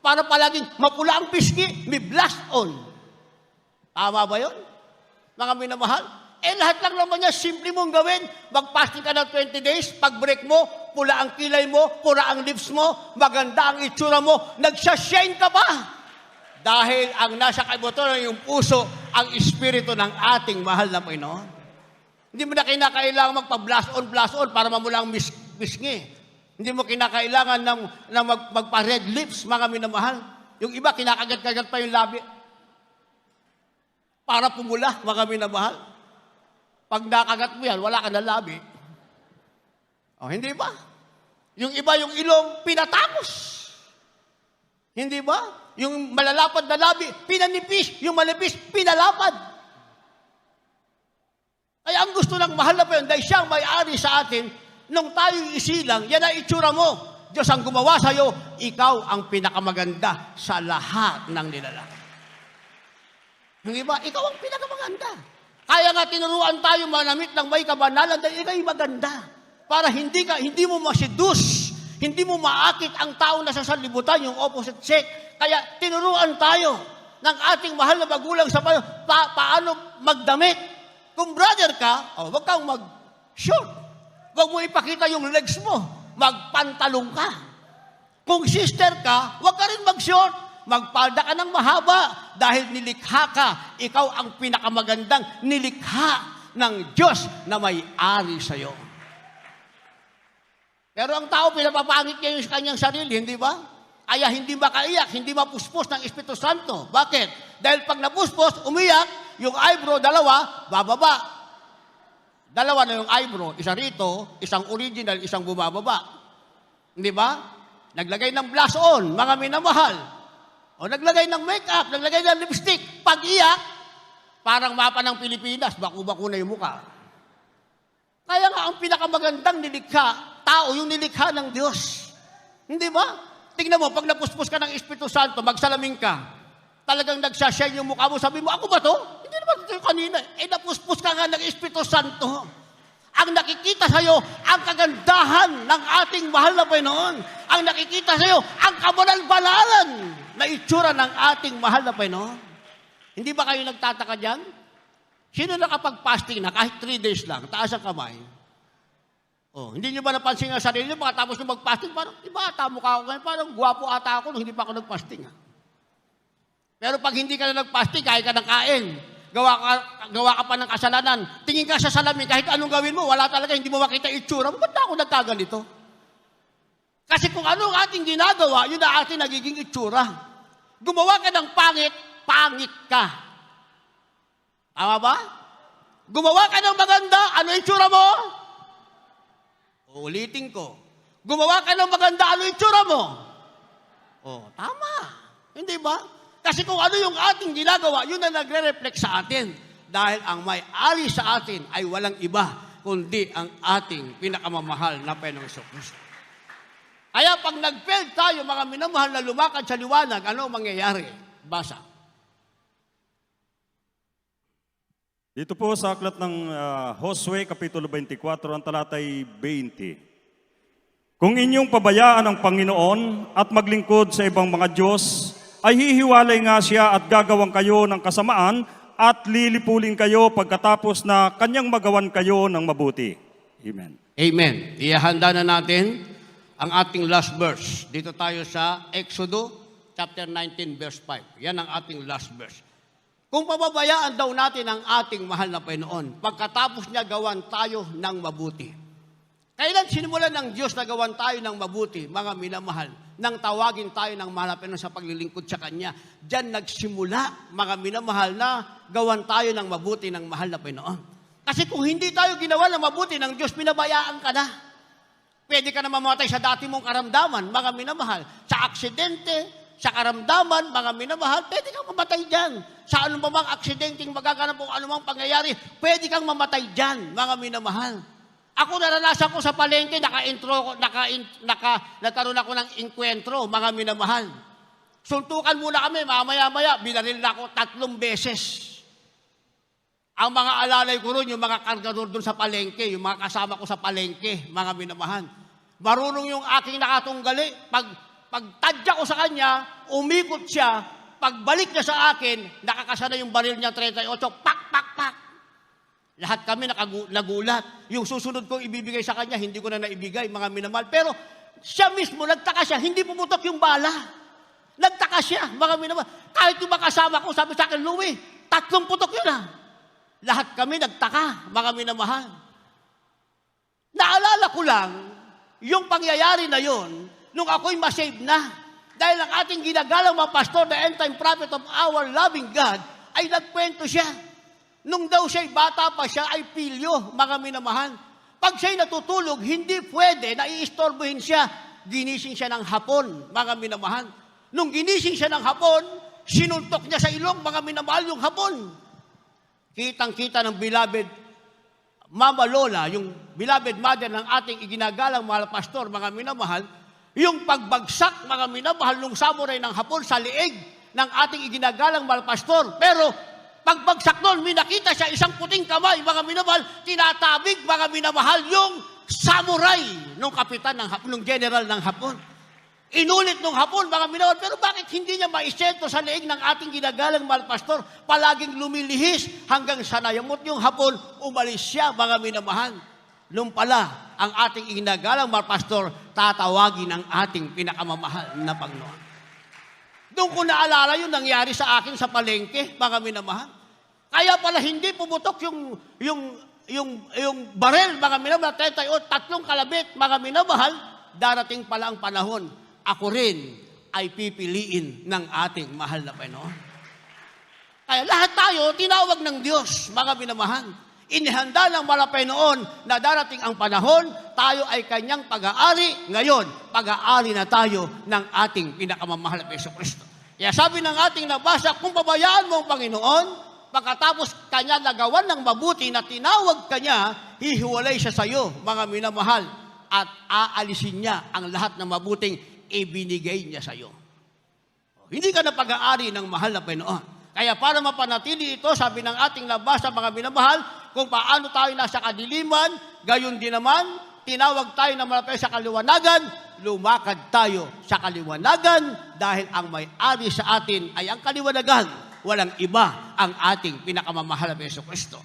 Para palaging mapula ang pisngi, may blush on. Tama ba yun? Mga minamahal? Lahat lang naman niya, simple mong gawin. Mag-fasting ka ng 20 days, pag-break mo, pula ang kilay mo, pura ang lips mo, maganda ang itsura mo, nagsashine ka pa. Dahil ang nasa kaibuturan yung puso, ang espiritu ng ating mahal na Panginoon. Hindi mo na kinakailangan magpa-blast on para mamula ang misngi. Hindi mo kinakailangan magpa-red lips, mga minamahal. Yung iba, kinakagat-kagat pa yung labi. Para pumula, mga minamahal. Pag nakagat mo yan, wala ka na labi. O, hindi ba? Yung iba, yung ilong, pinatapos. Hindi ba? Yung malalapad na labi, pinanipis. Yung manipis, pinalapad. Kaya ang gusto ng mahal na Panginoon, dahil siyang may-ari sa atin, nung tayo isilang, yan ang itsura mo. Diyos ang gumawa sa'yo, ikaw ang pinakamaganda sa lahat ng nilalang. Hindi ba? Ikaw ang pinakamaganda. Kaya nga tinuruan tayo manamit ng may kabanalan dahil ikaw'y maganda. Para hindi mo masidus, hindi mo maakit ang tao na sa sanlibutan, yung opposite sex. Kaya tinuruan tayo ng ating mahal na magulang sa paano magdamit. Kung brother ka, huwag kang mag-short. Huwag mo ipakita yung legs mo. Magpantalong ka. Kung sister ka, huwag ka rin mag-short. Magpalda ka ng mahaba dahil nilikha ka. Ikaw ang pinakamagandang nilikha ng Diyos na may-ari sa'yo. Pero ang tao, pinapapangit niya yung kanyang sarili, hindi ba? Kaya hindi makaiyak, hindi mapuspos ng Espiritu Santo. Bakit? Dahil pag napuspos, umiyak, yung eyebrow, dalawa, bababa. Dalawa na yung eyebrow, isa rito, isang original, isang bumababa. Hindi ba? Naglagay ng blush on, mga minamahal. O naglagay ng makeup, naglagay ng lipstick. Pag iyak, parang mapa ng Pilipinas, baku-baku na yung mukha. Kaya nga ang pinakamagandang nilikha, tao yung nilikha ng Diyos. Hindi ba? Tingnan mo, pag napuspos ka ng Espiritu Santo, magsalamin ka, talagang nagsashine yung mukha mo, sabi mo, ako ba to? Hindi naman ito kanina. Napuspos ka nga ng Espiritu Santo. Ang nakikita sa'yo, ang kagandahan ng ating mahal na Panginoon. Ang nakikita sa'yo, ang kabanal-banalan na itsura ng ating mahal na Panginoon. Hindi ba kayo nagtataka dyan? Sino nakapag-fasting na kahit 3 days lang, taas ang kamay? Hindi nyo ba napansin ang sarili nyo, pagkatapos nyo mag-fasting, parang ibata mukha ako ngayon, parang guwapo ata ako nung hindi pa ako nag-fasting. Pero pag hindi ka na nag-fasting, kahit ka ng kain, gawa ka pa ng kasalanan, tingin ka sa salamin, kahit anong gawin mo, wala talaga, hindi mo makita itsura mo, ba't ako nagkaganito? Kasi kung ano ang ating ginagawa, yun ang ating nagiging itsura. Gumawa ka ng pangit, pangit ka. Tama ba? Gumawa ka ng maganda, ano itsura mo? Ulitin ko. Gumawa ka ng maganda, ano itsura mo? Tama. Hindi ba? Kasi kung ano yung ating ginagawa, yun na nagre-reflect sa atin. Dahil ang may-ari sa atin ay walang iba, kundi ang ating pinakamamahal na Panginoong Jesucristo. Kaya pag nag-fail tayo, mga minamahal na lumakad sa liwanag, ano mangyayari? Basa. Dito po sa aklat ng Josue, Kapitulo 24, ang talatay 20. Kung inyong pabayaan ang Panginoon at maglingkod sa ibang mga Diyos, ay hihiwalay nga siya at gagawang kayo ng kasamaan at lilipulin kayo pagkatapos na kanyang magawan kayo ng mabuti. Amen. Amen. Ihahanda na natin ang ating last verse. Dito tayo sa Exodo chapter 19, verse 5. Yan ang ating last verse. Kung pababayaan daw natin ang ating mahal na Panginoon, pagkatapos niya gawan tayo ng mabuti. Kailan sinimulan ng Diyos na gawan tayo ng mabuti, mga minamahal, nang tawagin tayo ng mahal na Panginoon sa paglilingkod sa Kanya? Diyan nagsimula, mga minamahal, na gawan tayo ng mabuti ng mahal na Panginoon. Kasi kung hindi tayo ginawa ng mabuti ng Diyos, pinabayaan ka na. Pwede ka na mamatay sa dati mong karamdaman, mga minamahal. Sa aksidente, sa karamdaman, mga minamahal, pwede kang mamatay dyan. Sa anumang aksidenteng magaganap o anumang pangyayari, pwede kang mamatay dyan, mga minamahal. Ako naranasan ko sa palengke, nagkaroon ako ng inkwentro, mga minamahal. Suntukan muna kami, mamaya-maya, binaril na ako 3 beses. Ang mga alalay ko ron, yung mga kargador doon sa palengke, yung mga kasama ko sa palengke, mga minamahal. Marunong yung aking nakatunggali. Pagtadya ko sa kanya, umikot siya, pagbalik niya sa akin, nakakasana yung baril niya 38, pak, pak, pak. Lahat kami nagulat. Yung susunod kong ibibigay sa kanya, hindi ko na naibigay, mga minamahal. Pero siya mismo, nagtaka siya, hindi pumutok yung bala. Nagtaka siya, mga minamahal. Kahit yung makasama ko, sabi sa akin, Louie, 3 putok yun ah. Lahat kami nagtaka, mga minamahal. Naalala ko lang, yung pangyayari na yon, nung ako'y masave na. Dahil ang ating ginagalang mga pastor, the end-time prophet of our loving God, ay nagkwento siya. Nung daw siya'y bata pa siya, ay pilyo, mga minamahal. Pag siya'y natutulog, hindi pwede na iistorbohin siya. Ginising siya ng hapon, mga minamahal. Nung ginising siya ng hapon, sinuntok niya sa ilong, mga minamahal, yung hapon. Kitang-kita ng beloved Mama Lola, yung beloved mother ng ating iginagalang mahal pastor, mga minamahal, yung pagbagsak, mga minamahal, nung samurai ng hapon sa liig ng ating iginagalang mahal pastor. Pero pagbagsak doon, may nakita siya isang puting kamay, mga minamahal, tinatabig, mga minamahal, yung samurai nung kapitan ng hapon, nung general ng hapon. Inulit nung hapon, mga minamahal, pero bakit hindi niya maisento sa liig ng ating ginagalang mahal pastor? Palaging lumilihis hanggang sa nayamot yung hapon, umalis siya, mga minamahal. Nung pala, ang ating iginagalang mahal pastor, tatawagin ang ating pinakamamahal na Panginoon. Doon ko naalala yung nangyari sa akin sa palengke, mga minamahal. Kaya pala hindi pumutok yung barel, mga minamahal, 38, 3 kalabit, mga minamahal, darating pala ang panahon, ako rin ay pipiliin ng ating mahal na Panginoon. Kaya lahat tayo, tinawag ng Diyos, mga minamahal. Inihanda ng mahal na Panginoon na darating ang panahon, tayo ay kanyang pag-aari. Ngayon, pag-aari na tayo ng ating pinakamamahal na Jesucristo. Kaya sabi ng ating nabasa, kung pabayaan mo ang Panginoon, pagkatapos kanya nagawan ng mabuti na tinawag kanya, hihiwalay siya sa iyo, mga minamahal, at aalisin niya ang lahat ng mabuting ibinigay niya sa iyo. Hindi ka na pag-aari ng mahal na Panginoon. Kaya para mapanatili ito, sabi ng ating nabasa, mga minamahal, kung paano tayo nasa kadiliman, gayon din naman, tinawag tayo na malapit sa kaliwanagan, lumakad tayo sa kaliwanagan dahil ang may-ari sa atin ay ang kaliwanagan. Walang iba ang ating pinakamamahal na Jesucristo.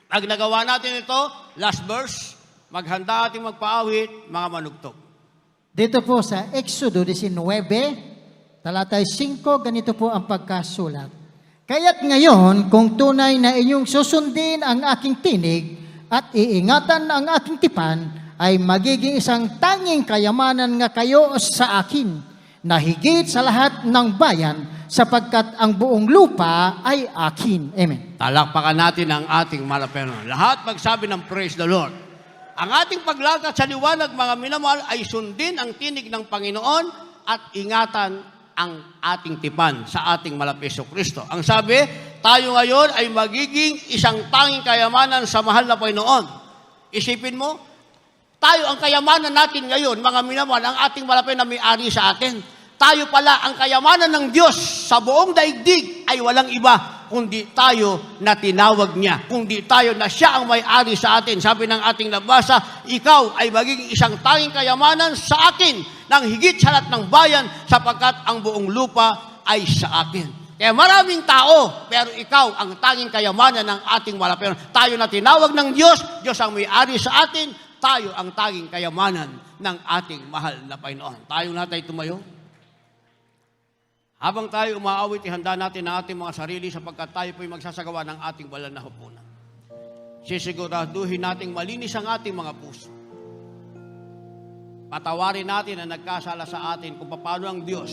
Pag nagawa natin ito, last verse, maghanda ating magpaawit, mga manugtog. Dito po sa Exodo 19, talatay 5, ganito po ang pagkasulat. Kaya't ngayon, kung tunay na inyong susundin ang aking tinig at iingatan ang aking tipan, ay magiging isang tanging kayamanan nga kayo sa akin, na higit sa lahat ng bayan, sapagkat ang buong lupa ay akin. Amen. Talakpakan natin ang ating mahal na Panginoon. Lahat magsabi ng praise the Lord. Ang ating paglakad sa liwanag, mga minamahal, ay sundin ang tinig ng Panginoon at ingatan ang ating tipan sa ating malapit Kristo. Ang sabi, tayo ngayon ay magiging isang tanging kayamanan sa mahal na Panginoon. Isipin mo, tayo ang kayamanan natin ngayon, mga minamahal, ang ating malapit na may-ari sa atin. Tayo pala ang kayamanan ng Diyos sa buong daigdig ay walang iba kundi tayo na tinawag niya, kundi tayo na siya ang may-ari sa atin. Sabi ng ating nabasa, ikaw ay magiging isang tanging kayamanan sa akin ng higit sa lahat ng bayan sapagkat ang buong lupa ay sa akin. Kaya maraming tao, pero ikaw ang tanging kayamanan ng ating malapit. Tayo na tinawag ng Diyos, Diyos ang may-ari sa atin, tayo ang tanging kayamanan ng ating mahal na Panginoon. Tayo na tayo tumayo. Habang tayo umaawit, ihanda natin ang ating mga sarili sapagkat tayo po'y magsasagawa ng ating banal na hupunan. Sisiguraduhin nating malinis ang ating mga puso. Patawarin natin ang nagkasala sa atin kung paano ang Diyos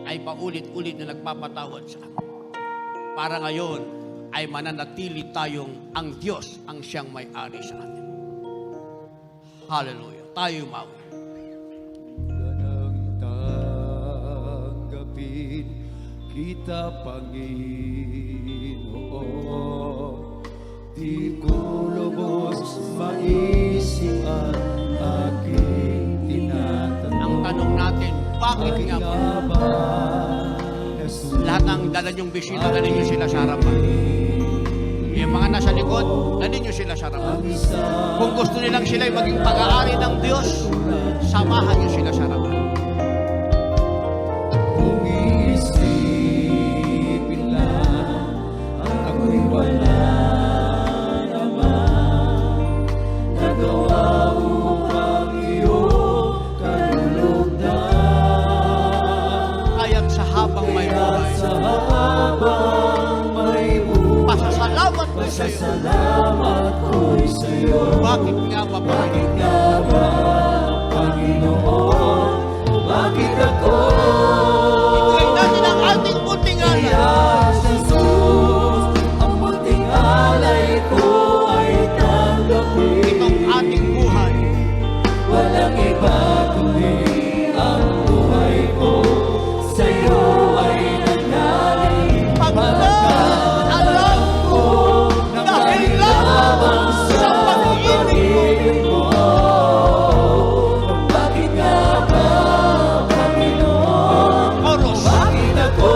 ay paulit-ulit na nagpapatawad sa atin. Para ngayon ay mananatili tayong ang Diyos ang siyang may-ari sa atin. Hallelujah. Tayo umawi. Ganang tanggapin kita, Panginoon. Di ko lubos maisip ang aking tinatanong. Ang tanong natin, bakit nga ba? Lahat ng dala niyong bisita, dali niyo sila sa harapan. Yung mga nasa likod, dali niyo sila sa harapan. Kung gusto nilang sila'y maging pag-aari ng Diyos, samahan niyo sila sa harapan. Kung iisipin lang, ako'y wala naman nagawa upang iyong kalulugdan. Kaya't sa habang may buhay, Sa habang may buhay, pasasalamat ko sa iyo. salamat ko'y sa'yo. Bakit nga ba, Panginoon? Nga ba, Panginoon, bakit ako Ituloy natin ang ating munting kaya alay. Jesus? Ang munting alay ko ay tanggapin. Itong ating buhay, Walang iba kundi ang buhay ko sa'yo ay nanggaling. pagkaalam ko dahil lamang sa pag-ibig mo. Bakit nga ba, Panginoon? Oros, Bakit ako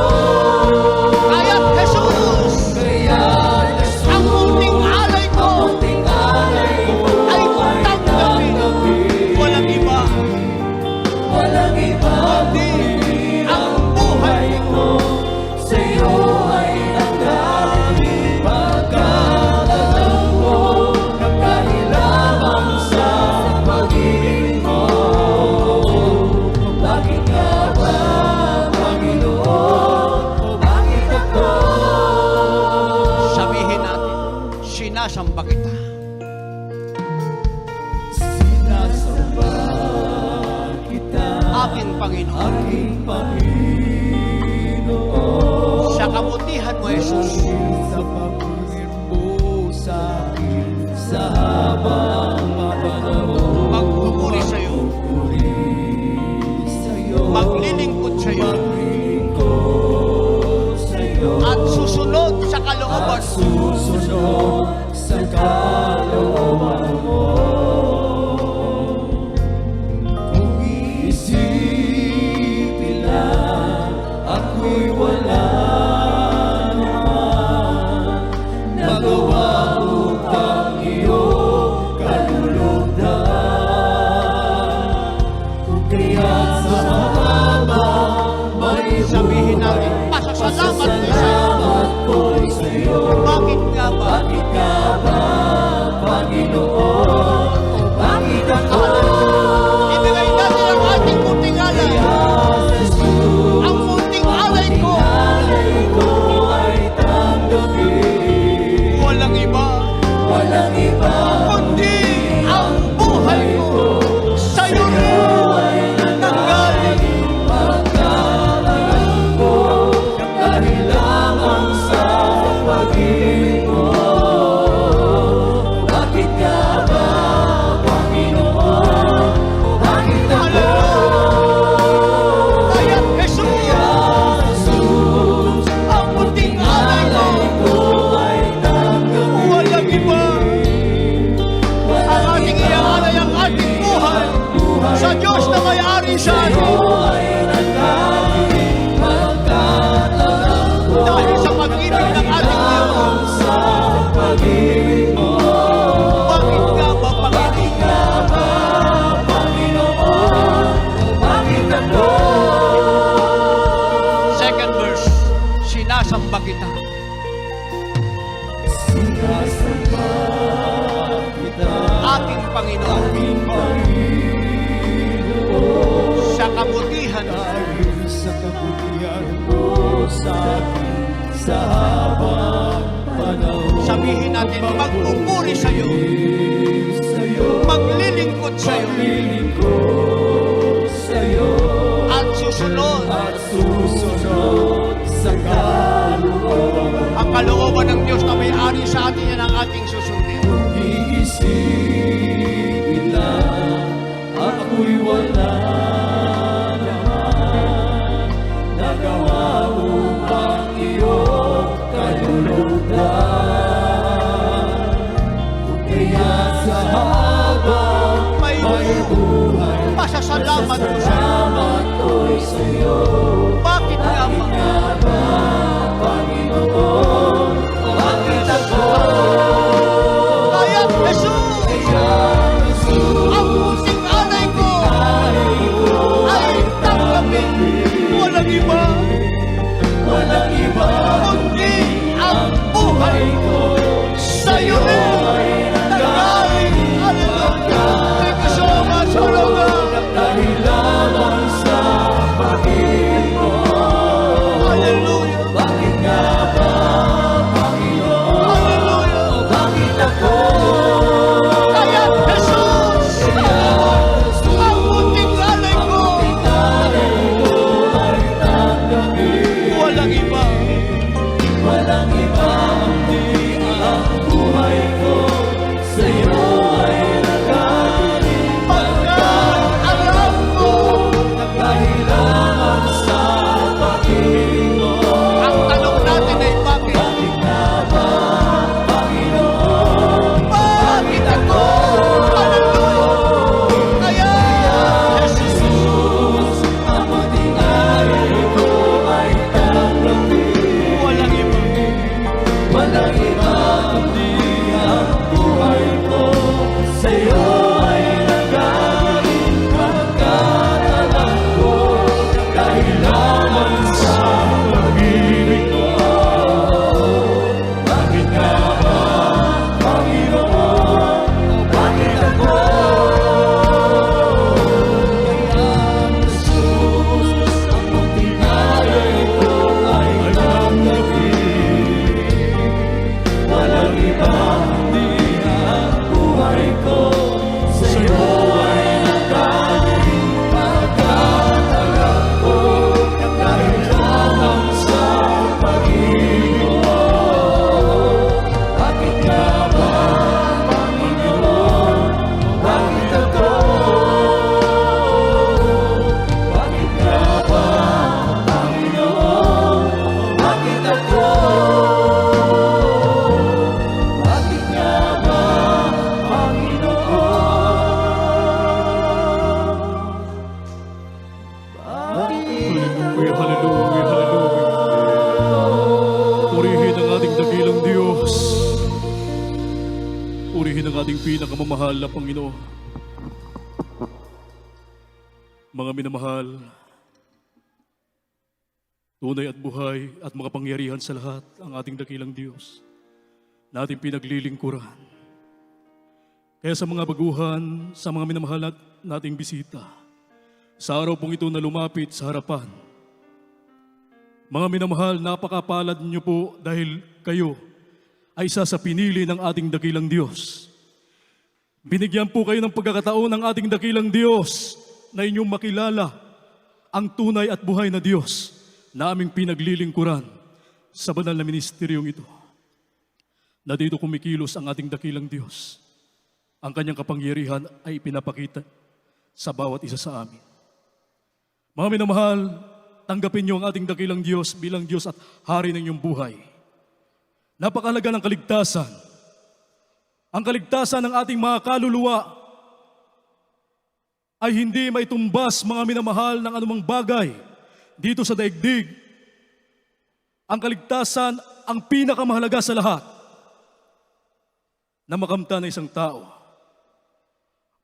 kaya't Jesus, kaya Jesus? ang munting alay ko Munting alay ko ay ay tanggapin. tanggapin. Walang iba, Walang iba kundi ang buhay ko. sa'yo ay nanggaling. Pagkaalam ko ng dahil lamang sa pag-ibig mo. Bakit nga ba, Panginoon? Bakit ako Sabihin natin, sinasamba kita. sinasamba kita, Aking Panginoon, aking Panginoon? sa kabutihan mo, Jesus, Sa pagmamahal mo sa akin sa habang panahon. magpupuri sa iyo, Sa'yo, maglilingkod sa iyo, maglingkod sa'yo, at susunod sa kalooban mo. susunod sa kalooban mo. Kung iisipin lang, ako'y wala naman nagawa upang iyong kalulugdan. Kung kaya't sa habang may Sabihin natin, pasasalamat ko sa iyo. ko'y sa'yo. Bakit nga ba? Bakit nga ba, Panginoon? Bakit ako Ibigay natin ang ating munting alay. Ang munting alay ko, alay ko ay tanggapin? walang iba, Walang iba kundi ang buhay ko. Sa iyo rin nanggaling. pagkaalam ko dahil lamang sa pag-ibig mo. Bakit nga ba, Panginoon? Bakit ako Kaya't Jesus, Jesus? ang munting alay ko, Ko ay tanggapin. walang iba. Ang ating iaalay ang ating buhay sa Diyos na may-ari sa atin. Dahil sa pag-ibig ng ating Diyos. Sa pag-ibig mo. Bakit nga ba, Panginoon? Panginoon, bakit ako Second verse, sinasamba kita. sinasamba kita? Aking Panginoon, Aking Panginoon, sa kabutihan dahil sa sa kabutihan mo sa akin sa habang panahon. Sabihin natin, magpupuri sa'yo, Sa'yo, maglilingkod sa'yo, maglilingkod sa'yo, at susunod at susunod sa kalooban. ang kalooban ng Diyos na may-ari sa atin, yan ang ating susundin. Iisipin lang, ako'y wala naman nagawa upang iyong kalulugan. Kaya sa habang May buhay, pasasalamat ko sa'yo. salamat ko'y sa'yo. Bakit nga ba? Panginoon, bakit ako? Kaya, Jesus, ang puting alay ko ay tanggapin. Walang iba, Walang iba kundi ang buhay ko sa'yo rin. Nagaling, hallelujah. Thank you so much, hallelujah. dahil lamang sa Panginoon. Hallelujah, Bakit nga ba, Panginoon? hallelujah. Bakit ako? Kaya, Jesus, ang puting alay ko, walang iba. Walang iba kundi ang buhay ko sa'yo ay nagaling. Pagkat alam ko, Dahil lamang sa Panginoon. ang tanong natin ay bakit? Bakit nga ba, Panginoon? Bakit ako? Hallelujah! Kaya, Jesus, Ang muting alay ko ay tanggapin. walang iba. Walang iba kundi ang buhay ko sa'yo ay nagaling. Pagkat alam ko dahil lamang sa pag-ibig mo. Bakit nga ba, Panginoon? Bakit ako? Kaya Jesus, ang muting alay ko ay tanggapin. Walang iba kundi ang buhay ko sa'yo ay nagaling. Pagkat alam ko dahil lamang sa pag-ibig mo. Bakit nga ba, Panginoon? Bakit ako? Bakit nga ba, Panginoon? Bakit ako? Bakit nga ba, Panginoon? Hallelujah, hallelujah, hallelujah. Purihin ang ating dakilang Diyos. Purihin ang ating pinakamamahal na Panginoon. Mga minamahal, tunay at buhay at makapangyarihan sa lahat ang ating dakilang Diyos na ating pinaglilingkuran. Kaya sa mga baguhan, sa mga minamahal nating bisita, sa araw pong ito na lumapit sa harapan, mga minamahal, napakapalad niyo po dahil kayo ay isa sa pinili ng ating dakilang Diyos. Binigyan po kayo ng pagkakataon ng ating dakilang Diyos na inyong makilala ang tunay at buhay na Diyos na aming pinaglilingkuran sa banal na ministeryong ito. Na dito kumikilos ang ating dakilang Diyos. Ang kanyang kapangyarihan ay pinapakita sa bawat isa sa amin. Mga minamahal, tanggapin niyo ang ating dakilang Diyos bilang Diyos at Hari ng inyong buhay. Napakahalaga ng kaligtasan. Ang kaligtasan ng ating mga kaluluwa ay hindi maitumbas, mga minamahal, ng anumang bagay dito sa daigdig. Ang kaligtasan ang pinakamahalaga sa lahat na makamtan ng isang tao.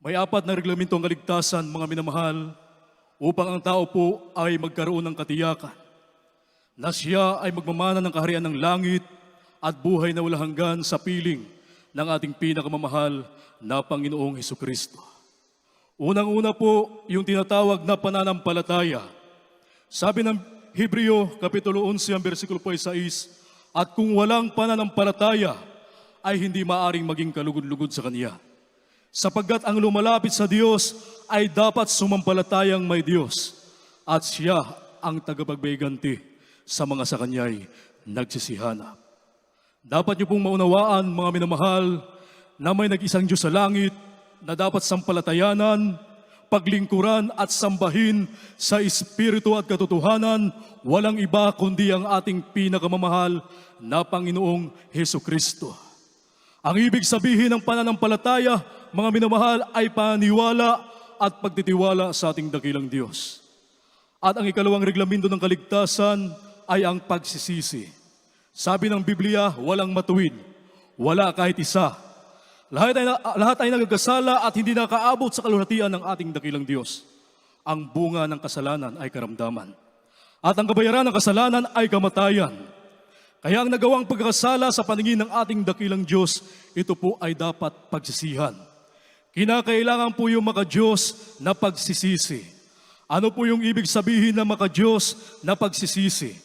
May 4 na reglamento ang kaligtasan, mga minamahal, upang ang tao po ay magkaroon ng katiyakan na siya ay magmamana ng kaharian ng langit at buhay na walang hanggan sa piling ng ating pinakamamahal na Panginoong Hesukristo. Unang-una po, yung tinatawag na pananampalataya Sabi ng Hebreo, Kapitulo 11, ang versikulo 6, at kung walang pananampalataya, ay hindi maaring maging kalugod-lugod sa Kanya. Sapagkat ang lumalapit sa Diyos ay dapat sumampalatayang may Diyos, at Siya ang tagapagbayganti sa mga sa Kanya'y nagsisihanap. Dapat niyo pong maunawaan, mga minamahal, na may nag-isang Diyos sa langit na dapat sampalatayanan, paglingkuran at sambahin sa Espiritu at katotohanan, walang iba kundi ang ating pinakamamahal na Panginoong Hesukristo. Ang ibig sabihin ng pananampalataya, mga minamahal, ay paniwala at pagtitiwala sa ating dakilang Diyos. At ang ikalawang reglamento ng kaligtasan ay ang pagsisisi. Sabi ng Biblia, walang matuwid, wala kahit isa. Lahat ay nagkasala at hindi nakaabot sa kaluwalhatian ng ating dakilang Diyos. Ang bunga ng kasalanan ay karamdaman. At ang kabayaran ng kasalanan ay kamatayan. Kaya ang nagawang pagkakasala sa paningin ng ating dakilang Diyos, ito po ay dapat pagsisihan. Kinakailangan po yung maka-Diyos na pagsisisi. Ano po yung ibig sabihin ng maka-Diyos na pagsisisi?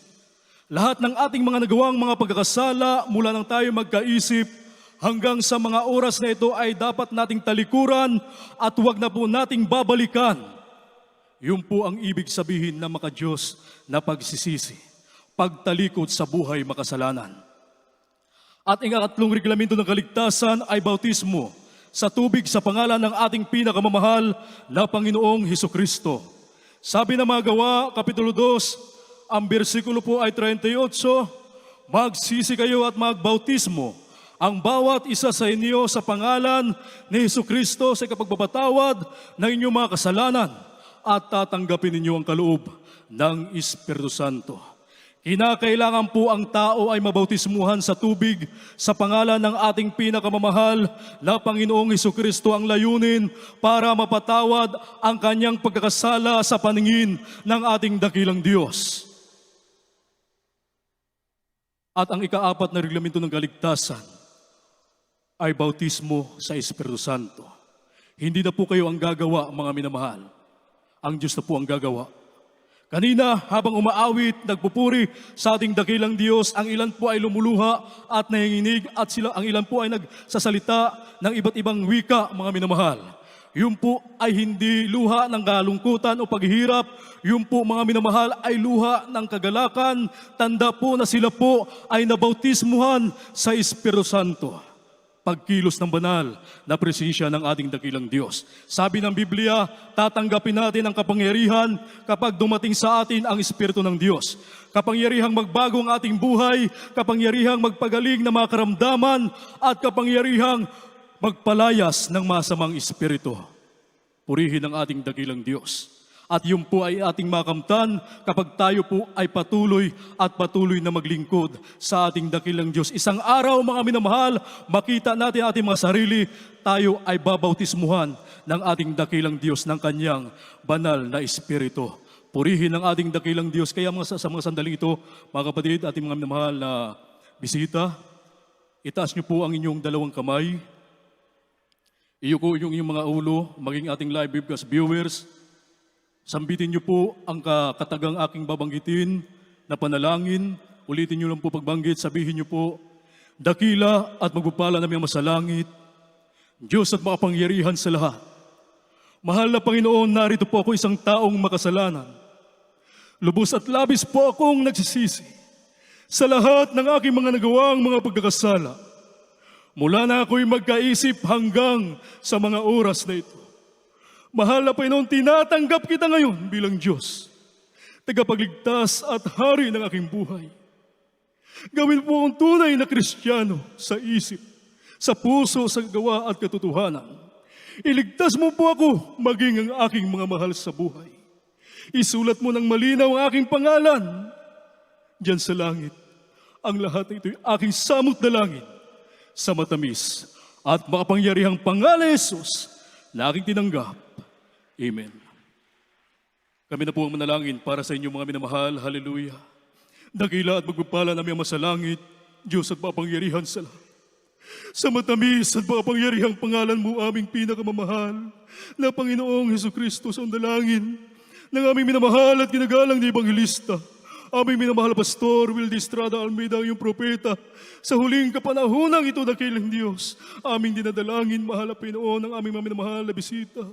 Lahat ng ating mga nagawang mga pagkakasala mula nang tayo magkaisip hanggang sa mga oras na ito ay dapat nating talikuran at huwag na po nating babalikan. Yun po ang ibig sabihin ng maka-Diyos na pagsisisi. Pagtalikod sa buhay makasalanan. At ang ikatlong reglamento ng kaligtasan ay bautismo sa tubig sa pangalan ng ating pinakamamahal na Panginoong Hesukristo. Sabi ng mga Gawa, Kapitulo 2, ang bersikulo po ay 38, magsisi kayo at magbautismo ang bawat isa sa inyo sa pangalan ni Hesukristo sa kapagbabawad ng inyong mga kasalanan at tatanggapin ninyo ang kaloob ng Espiritu Santo. Kinakailangan po ang tao ay mabautismuhan sa tubig sa pangalan ng ating pinakamamahal na Panginoong Hesukristo, ang layunin para mapatawad ang kanyang pagkakasala sa paningin ng ating dakilang Diyos. At ang ikaapat na reglamento ng kaligtasan ay bautismo sa Espiritu Santo. Hindi na po kayo ang gagawa, mga minamahal. Ang Diyos na po ang gagawa. Kanina, habang umaawit, nagpupuri sa ating dakilang Diyos, ang ilan po ay lumuluha at nanginginig at ang ilan po ay nagsasalita ng iba't ibang wika, mga minamahal. Yun po ay hindi luha ng kalungkutan o paghihirap. Yun po, mga minamahal, ay luha ng kagalakan. Tanda po na sila po ay nabautismuhan sa Espiritu Santo. Pagkilos ng banal na presensya ng ating dakilang Diyos. Sabi ng Biblia, tatanggapin natin ang kapangyarihan kapag dumating sa atin ang Espiritu ng Diyos. Kapangyarihang magbago ang ating buhay, kapangyarihang magpagaling ng mga karamdaman, at kapangyarihang magpalayas ng masamang espiritu. Purihin ang ating dakilang Diyos. At yun po ay ating makamtan kapag tayo po ay patuloy na maglingkod sa ating dakilang Diyos. Isang araw, mga minamahal, makita natin ating mga sarili, tayo ay babautismuhan ng ating dakilang Diyos ng kanyang banal na espiritu. Purihin ang ating dakilang Diyos. Kaya sa mga sandaling ito, mga kapatid, ating mga minamahal na bisita, itaas niyo po ang inyong dalawang kamay. Iyuko yung inyong mga ulo, maging ating live webcast viewers. Sambitin niyo po ang katagang aking babanggitin na panalangin. Ulitin niyo lang po pagbanggit, sabihin niyo po, dakila at magpapala namin masalangit, Diyos at makapangyarihan sa lahat. Mahal na Panginoon, narito po ako isang taong makasalanan. Lubos at labis po akong nagsisisi sa lahat ng aking mga nagawang mga pagkakasala. Mula na ako'y magkaisip hanggang sa mga oras na ito. Mahal na Panginoon, tinatanggap kita ngayon bilang Diyos, tagapagligtas at hari ng aking buhay. Gawin po akong tunay na Kristiyano sa isip, sa puso, sa gawa at katotohanan. Iligtas mo po ako maging ang aking mga mahal sa buhay. Isulat mo ng malinaw ang aking pangalan diyan sa langit. Ang lahat na ito'y aking samot dalangin sa matamis at makapangyarihang pangalan ni Jesus na aking tinanggap. Amen. Kami na po ang manalangin para sa inyong mga minamahal. Hallelujah. Dakila at magpapala namin ang masalangit, Diyos at mapangyarihan sa lahat. Sa matamis at makapangyarihang pangalan mo aming pinakamamahal na Panginoong Hesukristo sa dalangin. ng aming minamahal at ginagalang na Ebanghelista, aming minamahal na Pastor Wildy Estrada Almeida, ang iyong propeta, sa huling kapanahonang ito, dakilang Diyos, aming dinadalangin, mahal na Panginoon, ang aming mga minamahal na bisita.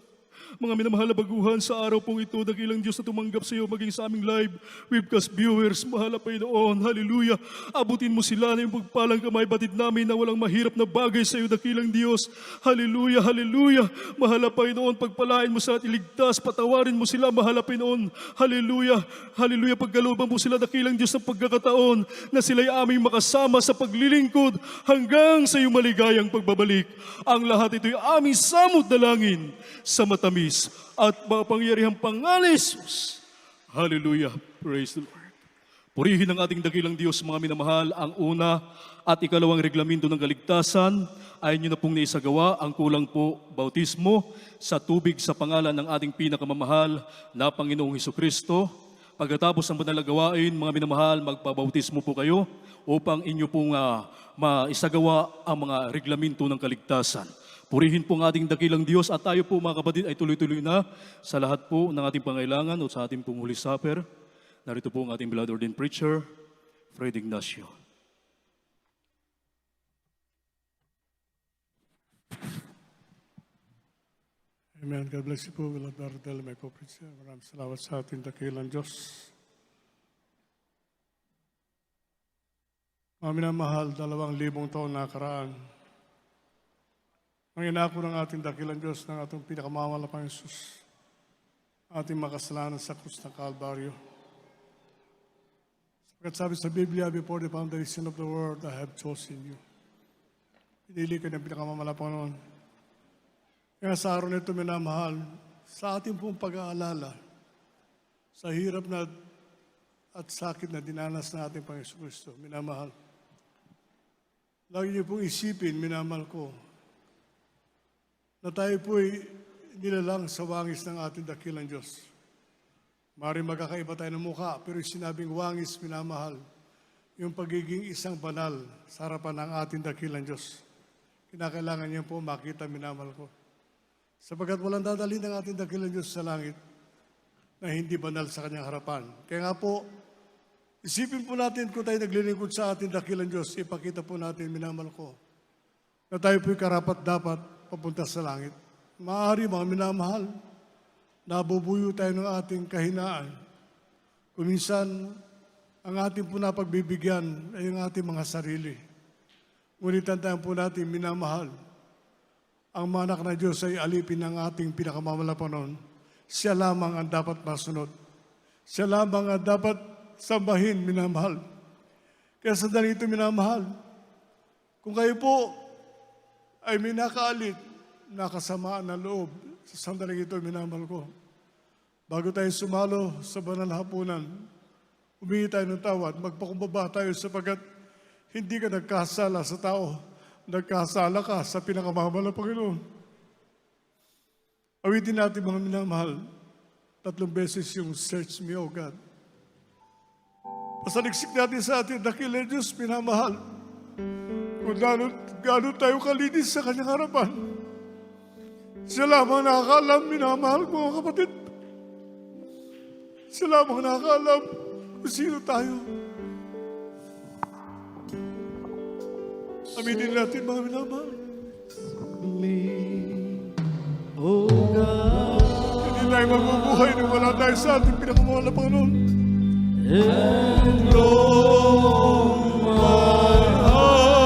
Mga minamahal na baguhan sa araw pong ito, dakilang Diyos na tumanggap sa iyo, maging sa aming live webcast viewers, mahal na Panginoon, hallelujah. Abutin mo sila na yung pagpalang kamay batid namin na walang mahirap na bagay sa iyo, dakilang Diyos, hallelujah, hallelujah. Mahal na Panginoon, pagpalain mo sila at iligtas, patawarin mo sila, mahal na Panginoon, hallelujah, hallelujah. Pagkalooban mo sila, dakilang Diyos, ng pagkakataon na sila'y aming makasama sa paglilingkod hanggang sa iyong maligayang pagbabalik. Ang lahat ito'y aming samot dalangin sa matamis at mapangyarihang pangalan ni Jesus. Hallelujah. Praise the Lord. Purihin ang ating dakilang Diyos, mga minamahal. Ang una at ikalawang reglamento ng kaligtasan ay inyo na pong naisagawa. Ang kulang po, bautismo sa tubig sa pangalan ng ating pinakamamahal na Panginoong Hesukristo. Pagkatapos ng banal na gawain, mga minamahal, magpabautismo po kayo upang inyo pong maisagawa ang mga reglamento ng kaligtasan. Purihin po ang ating dakilang Diyos at tayo po mga kapatid ay tuloy-tuloy na sa lahat po ng ating pangailangan o sa ating pong Holy Supper. Narito po ang ating beloved ordained preacher, Fred Ignacio. Amen. God bless you po, beloved Ardel, may co-preacher. Maraming salamat sa ating dakilang Diyos. Mga minamahal, 2,000 taon na nakaraan. Ang inako ng ating dakilang Diyos ng ating pinakamamahal Jesus, ating makasalanan sa krus ng Kalbaryo. Sapagkat sabi sa Biblia, before the foundation of the world, I have chosen you. Pinili ka ng pinakamamahal Panginoon. Kaya sa araw nito, minamahal, sa ating pong pag-aalala, sa hirap na at sakit na dinanas na ating Panginoon Kristo, minamahal. Lagi niyo pong isipin, minamahal ko, na tayo po'y nilalang sa wangis ng ating dakilang Diyos. Maaaring magkakaiba tayo ng mukha, pero sinabing wangis, minamahal, yung pagiging isang banal sa harapan ng ating dakilang Diyos. Kinakailangan niya po makita, minamahal ko. Sapagkat walang dadalhin ng ating dakilang Diyos sa langit na hindi banal sa kanyang harapan. Kaya nga po, isipin po natin kung tayo naglilingkod sa ating dakilang Diyos, ipakita po natin, minamahal ko, na tayo po'y karapat-dapat papunta sa langit. Maaari mga minamahal, nabubuyo tayo ng ating kahinaan. Kung minsan, ang ating po napagbibigyan ay ang ating mga sarili. Ngunit tandaan po natin, minamahal, ang manak na Diyos ay alipin ng ating pinakamamalapanon. Siya lamang ang dapat masunod. Siya lamang ang dapat sambahin, minamahal. Kaya sa dali ito, minamahal, kung kayo po ay may nakaalit, nakasamaan na loob sa sandaling ito, minamahal ko. Bago tayo sumalo sa banal na hapunan, humingi tayo ng tawad, magpakumbaba tayo sapagkat hindi ka nagkasala sa tao, nagkasala ka sa pinakamamahal na Panginoon. Awitin natin mga minamahal, 3 beses yung search me, O God. Pasaliksik natin sa atin, dakilang Diyos, minamahal. Kung gano'n tayo kalinis sa kanyang harapan. Siya lamang nakakalam, minamahal ko mga kapatid. Siya lamang nakakalam kung sino tayo. Aminin natin mga minamahal. Hindi tayo mabubuhay nung wala tayo sa ating pinakamahal na Panginoon. And Lord, my heart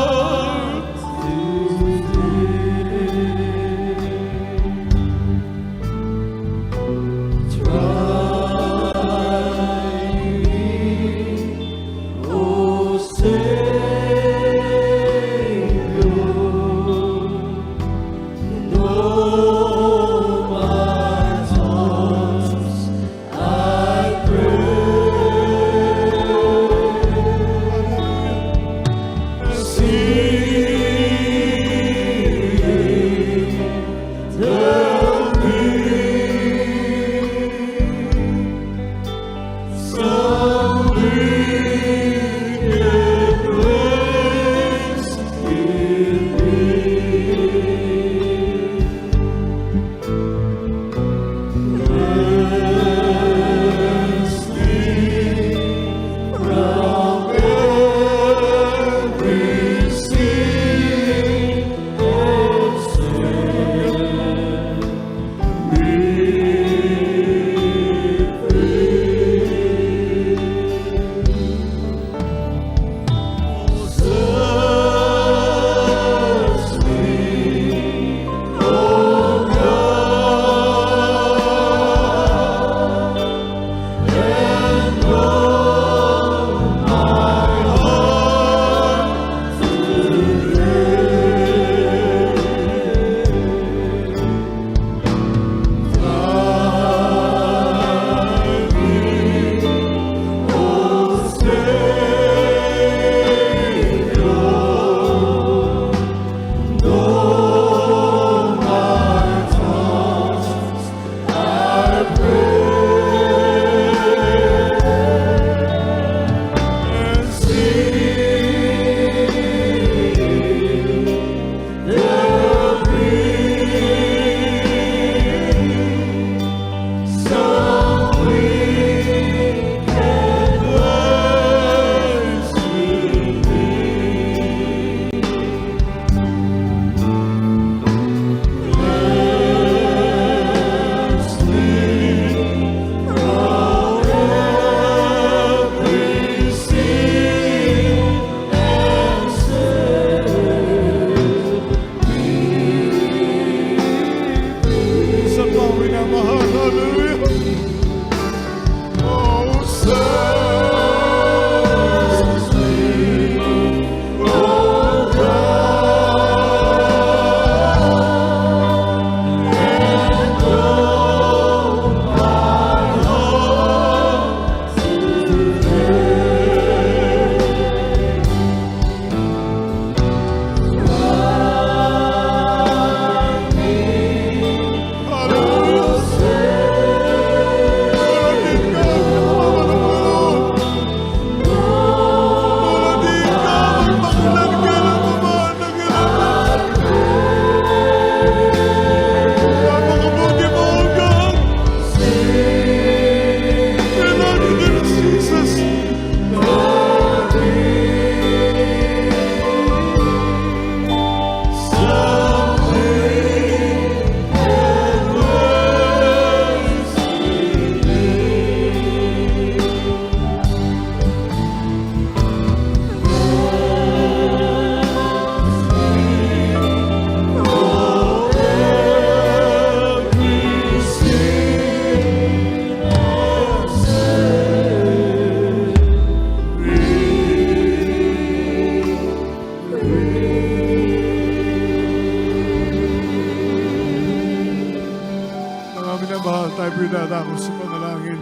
tayo pinadako sa panalangin.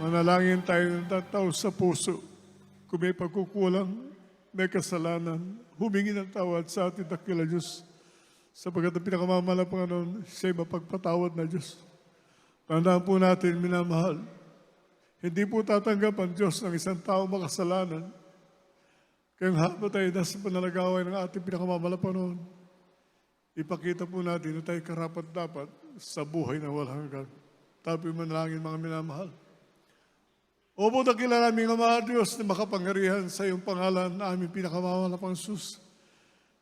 Manalangin tayo ng tataw sa puso. Kung may pagkukulang, may kasalanan, humingi ng tawad sa ating dakila Diyos. Sapagkat ang pinakamamala Panginoon, siya'y mapagpatawad na Diyos. Tandaan po natin, minamahal, hindi po tatanggap ang Diyos ng isang tao makasalanan. Kaya habang tayo nasa panalagaway ng ating pinakamamala Panginoon, ipakita po natin na tayo karapat-dapat sa buhay na walang hanggan. Tabi manalangin mga minamahal. Opo, dakila namin ang mga Diyos na makapangyarihan sa iyong pangalan na aming pinakamamalapang sus.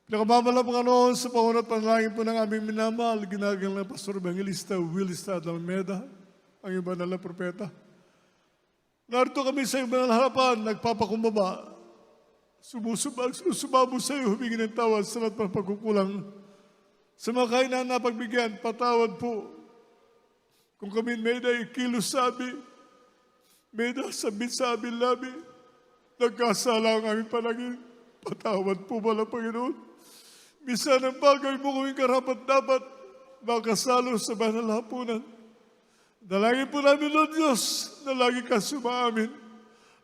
Pinakamamalapang noon sa pangunat panalangin po ng aming minamahal, ginagal na Pastor Evangelista Willis Almeda, ang iyong banal na propeta. Narito kami sa iyong banal na harapan, nagpapakumbaba, susubabo sa iyo, humingi ng tawad sa lahat ng pagkukulang. Sa mga kainan na pagbigyan, patawad po. Kung kami may kilos sabi, may nasabit sa amin labi, nagkasala ang aming panagin, patawad po pala Panginoon. Minsan ang bagay mo kaming karapat-dapat, makasalo sa banal na hapunan. Dalangin po namin, Lord Diyos, na lagi ka sumaamin.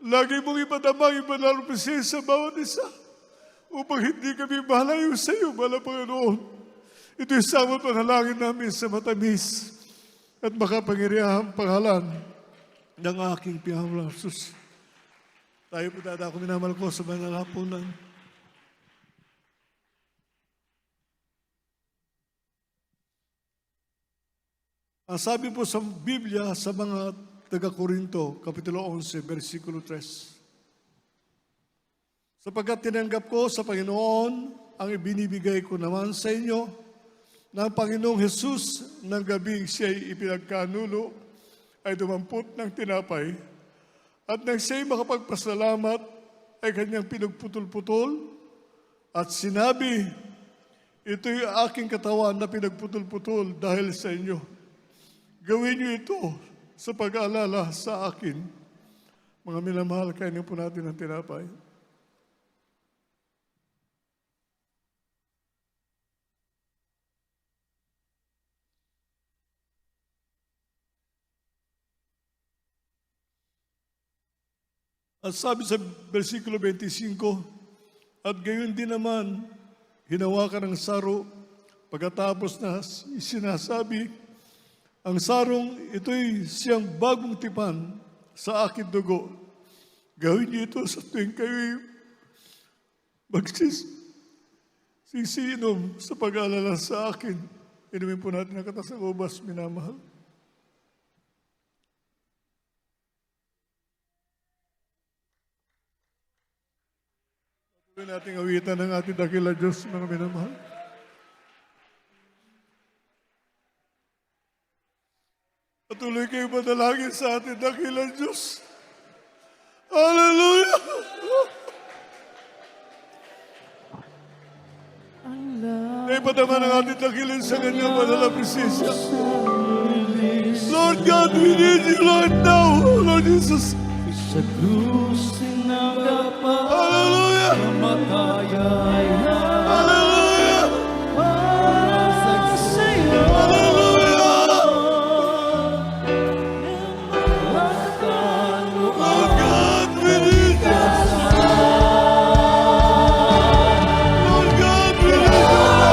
Lagi mong ipadamang ibanalong presensya sa bawat isa, upang hindi kami mahalayo sa iyo, pala Panginoon. Ito'y samot panalangin namin sa matamis at makapangyarihang pangalan ng aking pinakawalang Jesus. Tayo po dadako minamahal ko sa banal na hapunan. Ang sabi po sa Biblia sa mga taga-Korinto, Kapitulo 11, versikulo 3. Sapagkat tinanggap ko sa Panginoon ang ibinibigay ko naman sa inyo ng Panginoong Jesus ng gabing siya'y ipinagkanulo ay dumampot ng tinapay at nang siya'y makapagpasalamat ay kanyang pinagputol-putol at sinabi, ito'y aking katawan na pinagputol-putol dahil sa inyo. Gawin niyo ito sa pag-aalala sa akin. Mga minamahal, kainin po natin ang tinapay. At sabi sa versikulo 25, at gayon din naman, hinawakan ng saro, pagkatapos na sinasabi, ang sarong ito'y siyang bagong tipan sa aking dugo. Gawin niyo ito sa tuwing kayo'y magsisinom sa pag-aalala sa akin. Inumin po natin ang katas ng ubas, minamahal. Patuloy nating awitan ng ating dakila Diyos, mga minamahal. Patuloy kayo madalangin sa ating dakilang Diyos. Hallelujah! Ay pataman ang ating dakilang sa kanyang madalang presensya. Lord God, we need you right now, Lord Jesus. Sa krus sinanggap Hallelujah! ang kamatayan. Hallelujah! Para sa iyo. Lord God, we need you. Lord God, we need you.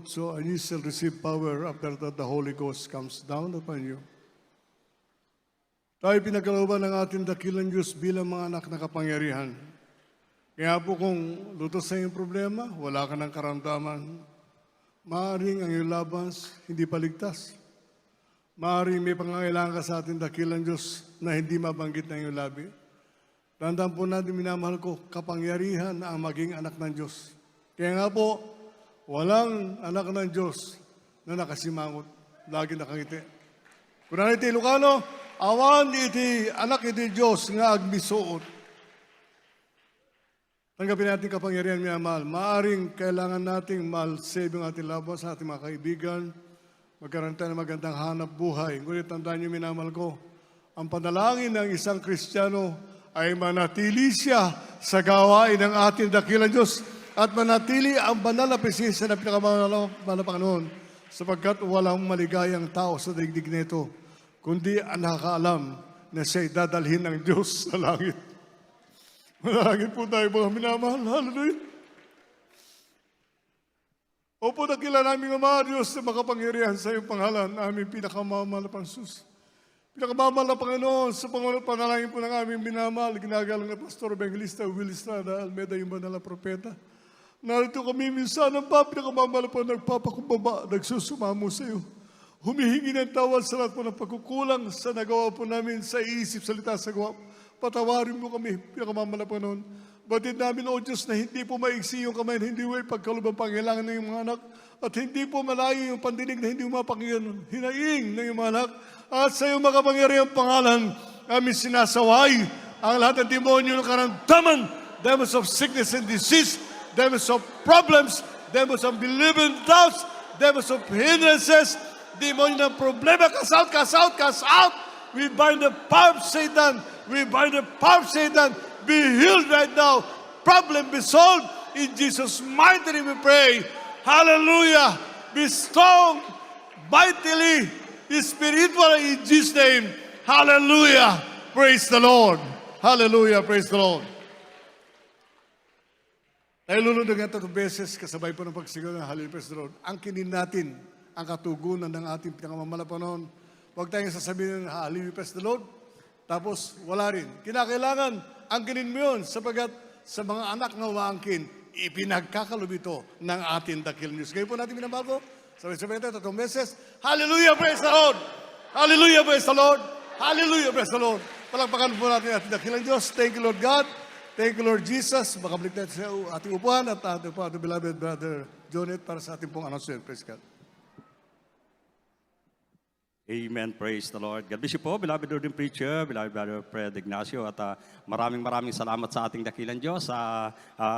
also, and you shall receive power after that the Holy Ghost comes down upon you. Tayo pinagkalooban ng ating dakilang Diyos bilang mga anak na kapangyarihan. Kaya po kung lutos sa iyong problema, wala ka ng karamdaman, maaaring ang iyong labas hindi paligtas. Maaaring may pangangailangan ka sa ating dakilang Diyos na hindi mabanggit ng iyong labi. Tandaan po natin, minamahal ko, kapangyarihan na ang maging anak ng Diyos. Kaya nga po, walang anak ng Diyos na nakasimangot, lagi nakangiti. Kung iti Ilocano, awan iti anak iti Diyos nga agmisuot. Tanggapin natin kapangyarihan, minamahal. Maaring kailangan nating mal-save yung ating labas sa ating mga kaibigan, magkaroon tayo ng magandang hanap buhay. Ngunit tandaan niyo, minamahal ko, ang panalangin ng isang Kristiyano ay manatili siya sa gawain ng ating dakilang Diyos at manatili ang banal na presensya ng pinakabanal na Panginoon sapagkat walang maligayang tao sa daigdig nito kundi ang nakakaalam na siya'y dadalhin ng Diyos sa langit. Manalangin po tayo mga minamahal. Hallelujah. Opo, dakila namin Ama Diyos na makapangyarihan sa iyong pangalan, aming pinakamamahal na Pansus. Pinakamamahal na Panginoon, sa panalangin po ng aming minamahal, ginagalang na Pastor Evangelista Will Estrada Almeida, yung banal na propeta. Narito kami minsan ang pinakamamahal po nagpapakumbaba, nagsusumamo sa iyo. Humihingi ng tawad sa lahat po ng pagkukulang sa nagawa po namin sa isip, salita, sa gawa. Patawarin mo kami, pinakamamahal na Panginoon. Batid namin, O Diyos, na hindi po maiksi yung kamay, hindi po pagkalubang pangailangan ng iyong mga anak, at hindi po malayo yung pandinig na hindi mapakinggan, hinaing ng iyong mga anak, at sa iyong makapangyarihang pangalan, kami sinasaway ang lahat ng demonyo ng karamdaman, demons of sickness and disease, demons of problems, demons of believing doubts, demons of hindrances, demonyo ng problema, cast out, cast out, cast out. We bind the power of Satan. We bind the power of Satan. Be healed right now. Problem be solved. In Jesus' mighty name we pray. Hallelujah. Be strong, mightily, spiritually in Jesus' name. Hallelujah. Praise the Lord. Hallelujah. Praise the Lord. Tayo lunod ng 3 beses kasabay po ng pagsigaw ng Hallelujah. Praise the Lord. Angkinin natin ang katugunan ng ating pinakamamalapanon. Huwag tayong sasabihin ng Hallelujah. Praise the Lord. Tapos wala rin. Kinakailangan, angkinin mo yun sapagat sa mga anak na umaangkin, ipinagkakaloob ito ng ating dakilang Diyos. Ngayon po natin minamahal ko, sabay-sabay tayo 3 beses. Hallelujah, praise the Lord! Hallelujah, praise the Lord! Hallelujah, praise the Lord! Palakpakan po natin ating dakilang Diyos. Thank you, Lord God. Thank you, Lord Jesus. Makabalik natin sa ating upuan at ating po ating beloved brother Jonet para sa ating pong announcement. Praise God. Amen. Praise the Lord. God bless you po, beloved Lord and Preacher, beloved Brother Fred Ignacio, at maraming salamat sa ating dakilang Diyos sa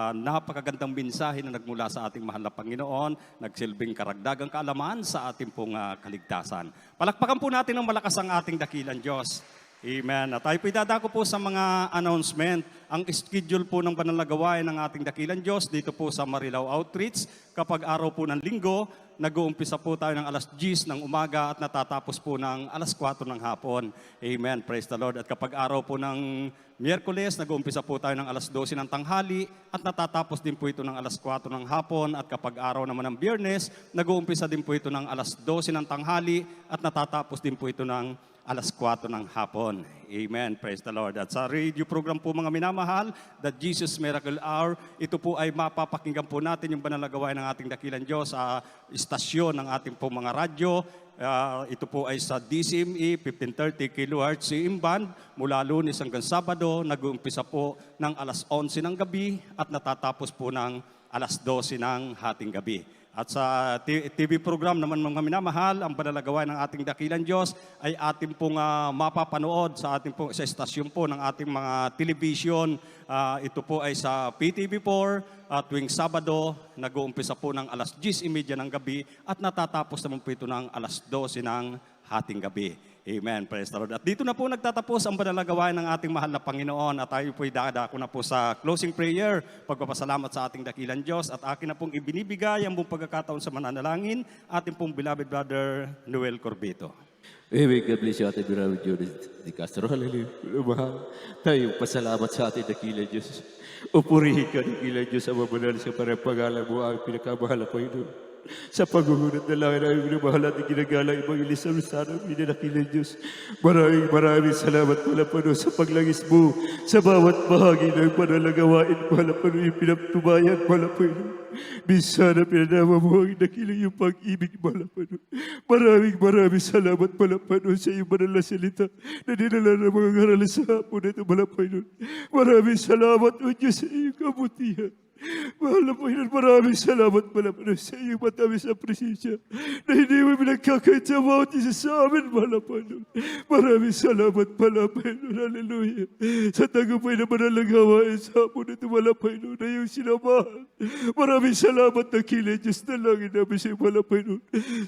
napakagandang mensahe na nagmula sa ating mahal na Panginoon, nagsilbing karagdagang kaalaman sa ating pong kaligtasan. Palakpakan po natin ng malakas ang ating dakilang Diyos. Amen. At tayo po idadako po sa mga announcement. Ang schedule po ng banal na gawain ng ating dakilang Diyos dito po sa Marilao Outreach. Kapag araw po ng linggo, nag-uumpisa po tayo ng alas 10 ng umaga at natatapos po ng alas 4 ng hapon. Amen. Praise the Lord. At kapag araw po ng Miyerkules, nag-uumpisa po tayo ng alas 12 ng tanghali at natatapos din po ito ng alas 4 ng hapon. At kapag araw naman ng Biyernes, nag-uumpisa din po ito ng alas 12 ng tanghali at natatapos din po ito ng alas 4 ng hapon. Amen. Praise the Lord. At sa radio program po mga minamahal, The Jesus Miracle Hour, ito po ay mapapakinggan po natin yung banal na gawain ng ating dakilang Diyos sa istasyon ng ating po mga radyo. Ito po ay sa DCME 1530 kHz CM band mula Lunes hanggang Sabado. Nag-uumpisa po ng alas 11 ng gabi at natatapos po ng alas 12 ng hating gabi. At sa TV program naman mga minamahal, ang panalagawa ng ating dakilang Diyos ay ating pong mapapanood sa ating pong sa estasyon po ng ating mga television. Ito po ay sa PTV4 tuwing Sabado, nag-uumpisa po ng alas 10:30 ng gabi at natatapos naman po ito ng alas 12 ng hating gabi. Amen. Praise the Lord. At dito na po nagtatapos ang panalagawain ng ating mahal na Panginoon at tayo po'y dadako na po sa closing prayer, pagpapasalamat sa ating dakilang Diyos at akin na pong ibinibigay ang buong pagkakataon sa mananalangin ating pong beloved brother Noel Corbito. Amen. God bless you, Ate Beloved Judith Di Castro. Hallelujah. Mahal tayong pasalamat sa ating dakilang Diyos. Upurihin ka, dakilang Diyos, ang mabanal sa parang pangalan mo, ang pinakamahal na Panginoon. Sa pagungunat na langit namin minamahal at ginagalang Evangelista Rosana, minanakilang Diyos. Maraming salamat, Mahal na Panginoon, sa paglangis mo sa bawat bahagi ng panalagawain, Mahal na Panginoon, yung pinagtubayan, Mahal na Panginoon. Minsan na pinanama mo ang nakilang yung pag-ibig, Mahal na Panginoon. Maraming salamat, Mahal na Panginoon, sa iyong banal na salita na dinala ng mga ngaral sa hapon na ito, Mahal na Panginoon. Maraming salamat, O Diyos, sa iyong kabutihan. Mahal na Panginoon, maraming salamat, Mahal na Panginoon, sa iyong matamis na presensya na hindi mo pinagkakait sa bawat isa sa amin, Mahal na Panginoon. Maraming salamat, Mahal na Panginoon. Hallelujah. Sa tagumpay na manalang hawain sa hapon ito, Mahal na Panginoon, na iyong sinamahan. Maraming salamat na kilay, Diyos na langit namin sa iyo, Mahal na Panginoon.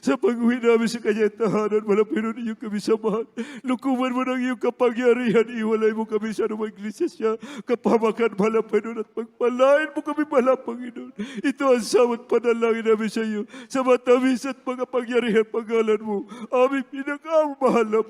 Sa pag-uwi namin sa kanyang tahanan, Mahal na Panginoon, iyong kami samahan. Lukuman mo ng iyong kapangyarihan, iwalay mo kami sa anumang iglesia siya, kapamakan, Mahal na Panginoon, at pagpalain mo kami, Mahal na Panginoon. Ito ang sawat panalangin namin sa iyo, sa matamis at mga pangyarihan pangalan mo, aming pinakamahal na